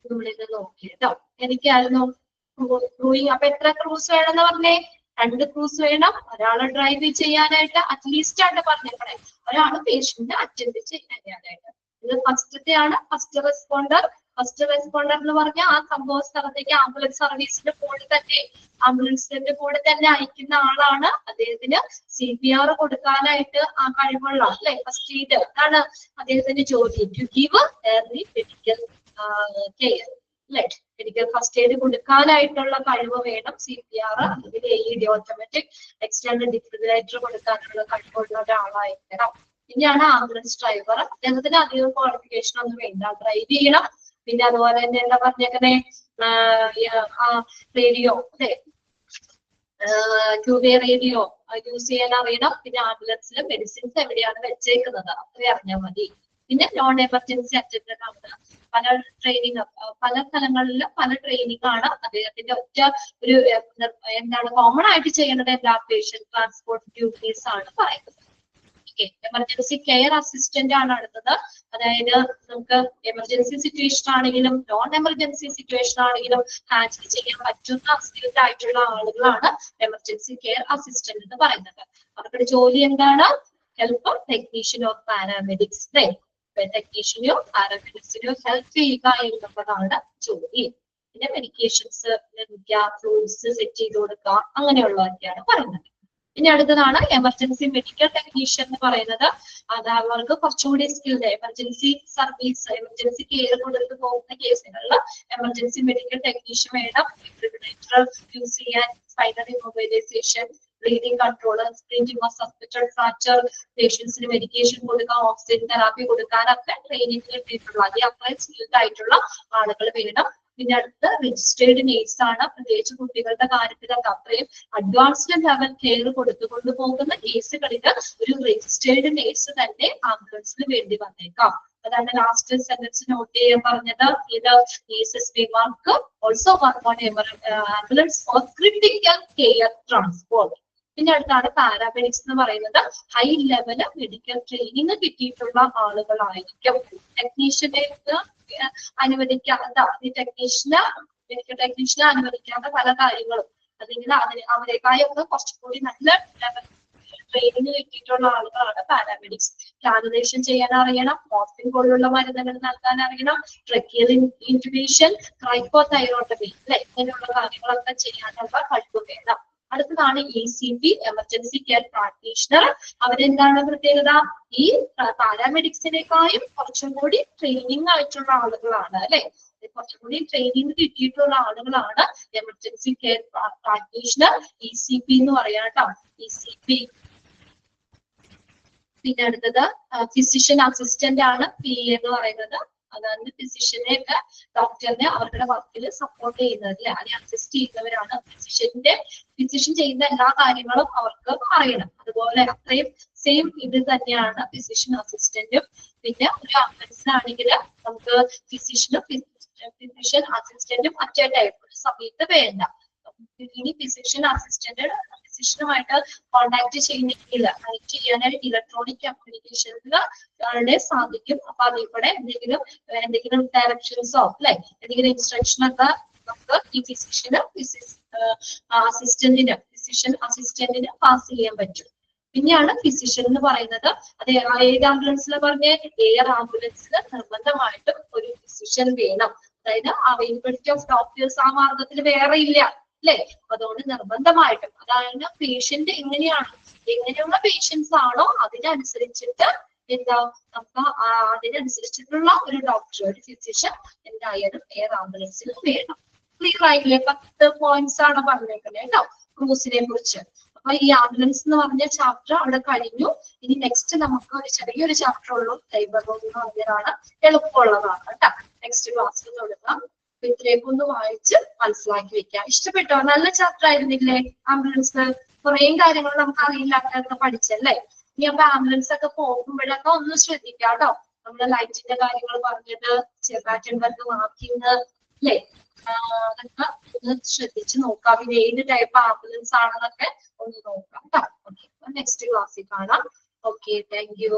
A: നമ്മളിത് നോക്കിയത് കേട്ടോ. എനിക്കായിരുന്നു ക്രൂയിങ്. അപ്പൊ എത്ര ക്രൂസ് വേണമെന്ന് പറഞ്ഞേ? 2 ക്രൂസ് വേണം. ഒരാള് ഡ്രൈവ് ചെയ്യാനായിട്ട് അറ്റ്ലീസ്റ്റ് ആണ് പറഞ്ഞേക്കണേ, ഒരാള് പേഷ്യന്റിനെ അറ്റൻഡ് ചെയ്യാനായിട്ട്. ഇത് ഫസ്റ്റത്തെയാണ് ഫസ്റ്റ് റെസ്പോണ്ടർ. ഫസ്റ്റ് റെസ്പോണ്ടർ എന്ന് പറഞ്ഞാൽ ആ സംഭവ സ്ഥലത്തേക്ക് ആംബുലൻസ് സർവീസിന്റെ ആംബുലൻസിന്റെ കൂടെ തന്നെ അയക്കുന്ന ആളാണ്. അദ്ദേഹത്തിന് CPR കൊടുക്കാനായിട്ട് ആ കഴിവുള്ള അല്ലെ, ഫസ്റ്റ് എയ്ഡ് അതാണ് അദ്ദേഹത്തിന്റെ ജോലി. To give early medical care അല്ലെ, മെഡിക്കൽ ഫസ്റ്റ് എയ്ഡ് കൊടുക്കാനായിട്ടുള്ള കഴിവ് വേണം. CPR അല്ലെങ്കിൽ AED ഓട്ടോമാറ്റിക് എക്സ്റ്റേണൽ ഡിഫിബ്രിലേറ്റർ കൊടുക്കാനുള്ള കഴിവുള്ള ഒരാളായിരിക്കണം. പിന്നെയാണ് ആംബുലൻസ് ഡ്രൈവർ. അദ്ദേഹത്തിന് അധികം ക്വാളിഫിക്കേഷൻ ഒന്നും വേണ്ട, ഡ്രൈവ് ചെയ്യണം. പിന്നെ അതുപോലെ തന്നെ എന്താ പറഞ്ഞേക്കണേ, റേഡിയോ അല്ലെ, QV റേഡിയോ യൂസ് ചെയ്യാൻ അറിയണം. പിന്നെ ആംബുലൻസിൽ മെഡിസിൻസ് എവിടെയാണ് വെച്ചേക്കുന്നത് അത്രയും അറിഞ്ഞാൽ മതി. പിന്നെ നോൺ എമർജൻസി അറ്റൻഡന്റ് ആണ്. പല ട്രെയിനിങ്, പല സ്ഥലങ്ങളിൽ പല ട്രെയിനിങ് ആണ്. അദ്ദേഹത്തിന്റെ ഒറ്റ ഒരു എന്താണ് കോമൺ ആയിട്ട് ചെയ്യുന്നത് എല്ലാ പേഷ്യന്റ് ട്രാൻസ്പോർട്ട് ഡ്യൂട്ടീസ് ആണ് പറയുന്നത്. എമർജൻസി കെയർ അസിസ്റ്റന്റ് ആണ് അടുത്തത്. അതായത് നമുക്ക് എമർജൻസി സിറ്റുവേഷൻ ആണെങ്കിലും നോൺ എമർജൻസി സിറ്റുവേഷൻ ആണെങ്കിലും ഹാൻഡിൽ ചെയ്യാൻ പറ്റുന്ന സ്കിൽഡ് ആയിട്ടുള്ള ആളുകളാണ് എമർജൻസി കെയർ അസിസ്റ്റന്റ് എന്ന് പറയുന്നത്. അവരുടെ ജോലി എന്താണ്? Help technician of paramedics. ടെക്നീഷ്യനെയോ പാരാമെഡിക്സിനെയോ ഹെൽപ്പ് ചെയ്യുക എന്നുള്ളതാണ് ജോലി. പിന്നെ മെഡിക്കേഷൻസ് ഫ്രൂട്ട്സ് സെറ്റ് ചെയ്ത് കൊടുക്കുക അങ്ങനെയുള്ളതൊക്കെയാണ് പറയുന്നത്. ഇനി അടുത്തതാണ് എമർജൻസി മെഡിക്കൽ ടെക്നീഷ്യൻ എന്ന് പറയുന്നത്. അത് അവർക്ക് കുറച്ചുകൂടി skilled emergency service emergency care കൊടുത്ത് പോകുന്ന കേസുകളിൽ എമർജൻസി മെഡിക്കൽ ടെക്നീഷ്യൻ വേണം. യൂസ് ചെയ്യാൻ spinal immobilisation, breathing control, screening of suspected fracture, പേഷ്യൻസിന് മെഡിക്കേഷൻ കൊടുക്കാൻ, ഓക്സിജൻ തെറാപ്പി കൊടുക്കാനൊക്കെ ട്രെയിനിങ് കിട്ടിയിട്ടുള്ള അത്രയും സ്കിൽഡ് ആയിട്ടുള്ള ആളുകൾ വേണം. പിന്നെ അടുത്ത് രജിസ്റ്റേർഡ് നേഴ്സ് ആണ്. പ്രത്യേകിച്ച് കുട്ടികളുടെ കാര്യത്തിലൊക്കെ അത്രയും അഡ്വാൻസ്ഡ് ലെവൽ കെയർ കൊടുത്തുകൊണ്ട് പോകുന്ന കേസുകളിൽ ഒരു രജിസ്റ്റേർഡ് നേഴ്സ് തന്നെ ആംബുലൻസിന് വേണ്ടി വന്നേക്കാം. അതാണ് ലാസ്റ്റ് സെന്റൻസ് നോട്ട് ചെയ്യാൻ പറഞ്ഞത്. ഇത് nurses may work also work on ambulance for critical care transport. പിന്നെ അടുത്താണ് പാരാമെഡിക്സ് എന്ന് പറയുന്നത്. ഹൈ ലെവൽ മെഡിക്കൽ ട്രെയിനിങ് കിട്ടിയിട്ടുള്ള ആളുകളായിരിക്കും. ടെക്നീഷ്യനെ അനുവദിക്കാത്ത മെഡിക്കൽ ടെക്നീഷ്യനെ അനുവദിക്കാത്ത പല കാര്യങ്ങളും അല്ലെങ്കിൽ അവരെക്കായൊക്കെ കുറച്ചുകൂടി നല്ല ലെവൽ ട്രെയിനിങ് കിട്ടിയിട്ടുള്ള ആളുകളാണ് പാരാമെഡിക്സ്. കാലിബ്രേഷൻ ചെയ്യാൻ അറിയണം, മോർഫിൻ പോലുള്ള മരുന്നുകൾ നൽകാൻ അറിയണം, ട്രക്കിയൽ ഇൻറ്റുബേഷൻ, ക്രൈക്കോതൈറോട്ടമി ഇങ്ങനെയുള്ള കാര്യങ്ങളൊക്കെ ചെയ്യാനുള്ള കഴിവ് വേണം. അടുത്തതാണ് ECP എമർജൻസി കെയർ പ്രാക്ടീഷണർ. അവരെന്താണ് പ്രത്യേകത? ഈ പാരാമെഡിക്സിനേക്കാളും കുറച്ചും കൂടി ട്രെയിനിങ് ആയിട്ടുള്ള ആളുകളാണ് അല്ലെ. കുറച്ചും കൂടി ട്രെയിനിങ് കിട്ടിയിട്ടുള്ള ആളുകളാണ് എമർജൻസി കെയർ പ്രാക്ടീഷണർ, ECP എന്ന് പറയാം കേട്ടോ. ECP. പിന്നെ അടുത്തത് ഫിസിഷ്യൻ അസിസ്റ്റന്റ് ആണ്, PA എന്ന് പറയുന്നത്. അതായത് ഫിസിഷ്യനെ ഒക്കെ ഡോക്ടറിനെ അവരുടെ വർക്കിൽ സപ്പോർട്ട് ചെയ്യുന്നത് അല്ലെ, അസിസ്റ്റ് ചെയ്യുന്നവരാണ്. ഫിസിഷ്യൻ ചെയ്യുന്ന എല്ലാ കാര്യങ്ങളും അവർക്ക് അറിയണം. അതുപോലെ അത്രയും സെയിം ഇത് തന്നെയാണ് ഫിസിഷ്യൻ അസിസ്റ്റന്റും. പിന്നെ ഒരു ആംബുലൻസിലാണെങ്കിൽ നമുക്ക് ഫിസിഷ്യൻ അസിസ്റ്റന്റും അറ്റൻഡ് ടൈപ്പ് ഒരു സമയത്ത് വേണ്ട. ഇനി ഫിസിഷ്യനുമായിട്ട് കോണ്ടാക്ട് ചെയ്യുന്നെങ്കിൽ കണക്ട് ചെയ്യാനായിട്ട് ഇലക്ട്രോണിക് കമ്മ്യൂണിക്കേഷനിൽ സാധിക്കും. അപ്പൊ അതിലൂടെ എന്തെങ്കിലും ഡയറക്ഷൻസോ എന്തെങ്കിലും ഇൻസ്ട്രക്ഷനൊക്കെ നമുക്ക് ഈ ഫിസിഷ്യൻ അസിസ്റ്റന്റിന് പാസ് ചെയ്യാൻ പറ്റും. പിന്നെയാണ് ഫിസിഷ്യൻ എന്ന് പറയുന്നത്. അത് ഏത് ആംബുലൻസിൽ പറഞ്ഞ എയർ ആംബുലൻസിൽ നിർബന്ധമായിട്ടും ഒരു ഫിസിഷ്യൻ വേണം. അതായത് അവൈലബിലിറ്റി ഓഫ് ഡോക്ടേഴ്സ് ആ മാർഗത്തിൽ വേറെ ഇല്ല അല്ലെ. അതുകൊണ്ട് നിർബന്ധമായിട്ടും അതായത് പേഷ്യന്റ് എങ്ങനെയുള്ള പേഷ്യൻസ് ആണോ അതിനനുസരിച്ചിട്ട് നമുക്ക് അതിനനുസരിച്ചിട്ടുള്ള ഒരു ഡോക്ടർ, ഒരു ഫിസിഷ്യൻ എന്തായാലും എയർ ആംബുലൻസിൽ വേണം. ക്ലിയർ ആയില്ലേ? 10 പോയിന്റ്സ് ആണ് പറഞ്ഞേക്കുന്നത് കേട്ടോ ക്രൂസിനെ കുറിച്ച്. അപ്പൊ ഈ ആംബുലൻസ് എന്ന് പറഞ്ഞ ചാപ്റ്റർ അവിടെ കഴിഞ്ഞു. ഇനി നെക്സ്റ്റ് നമുക്ക് ഒരു ചെറിയൊരു ചാപ്റ്റർ ഉള്ളൂ, സൈബർ റോഡ് എന്ന് പറഞ്ഞതാണ്. എളുപ്പമുള്ളതാണ് കേട്ടോ. നെക്സ്റ്റ് ക്ലാസ്സിൽ തുടങ്ങാം. ഇത്രയൊക്കെ ഒന്ന് വായിച്ച് മനസ്സിലാക്കി വെക്കാം. ഇഷ്ടപ്പെട്ടോ? നല്ല ചാപ്റ്റർ ആയിരുന്നില്ലേ ആംബുലൻസ്? കുറേ കാര്യങ്ങൾ നമുക്ക് അറിയില്ലാത്തൊക്കെ പഠിച്ചല്ലേ. ഇനി അപ്പൊ ആംബുലൻസ് ഒക്കെ പോകുമ്പോഴൊക്കെ ഒന്ന് ശ്രദ്ധിക്കാം കേട്ടോ. നമ്മള് ലൈറ്റിന്റെ കാര്യങ്ങൾ പറഞ്ഞത്, പാറ്റേൺ വർക്ക് മാർക്കിങ് അല്ലേ, അതൊക്കെ ഒന്ന് ശ്രദ്ധിച്ച് നോക്കാം. പിന്നെ ഏത് ടൈപ്പ് ആംബുലൻസ് ആണെന്നൊക്കെ ഒന്ന് നോക്കാം കേട്ടോ. ഓക്കെ, നെക്സ്റ്റ് ക്ലാസ്സിൽ കാണാം. Okay, thank you.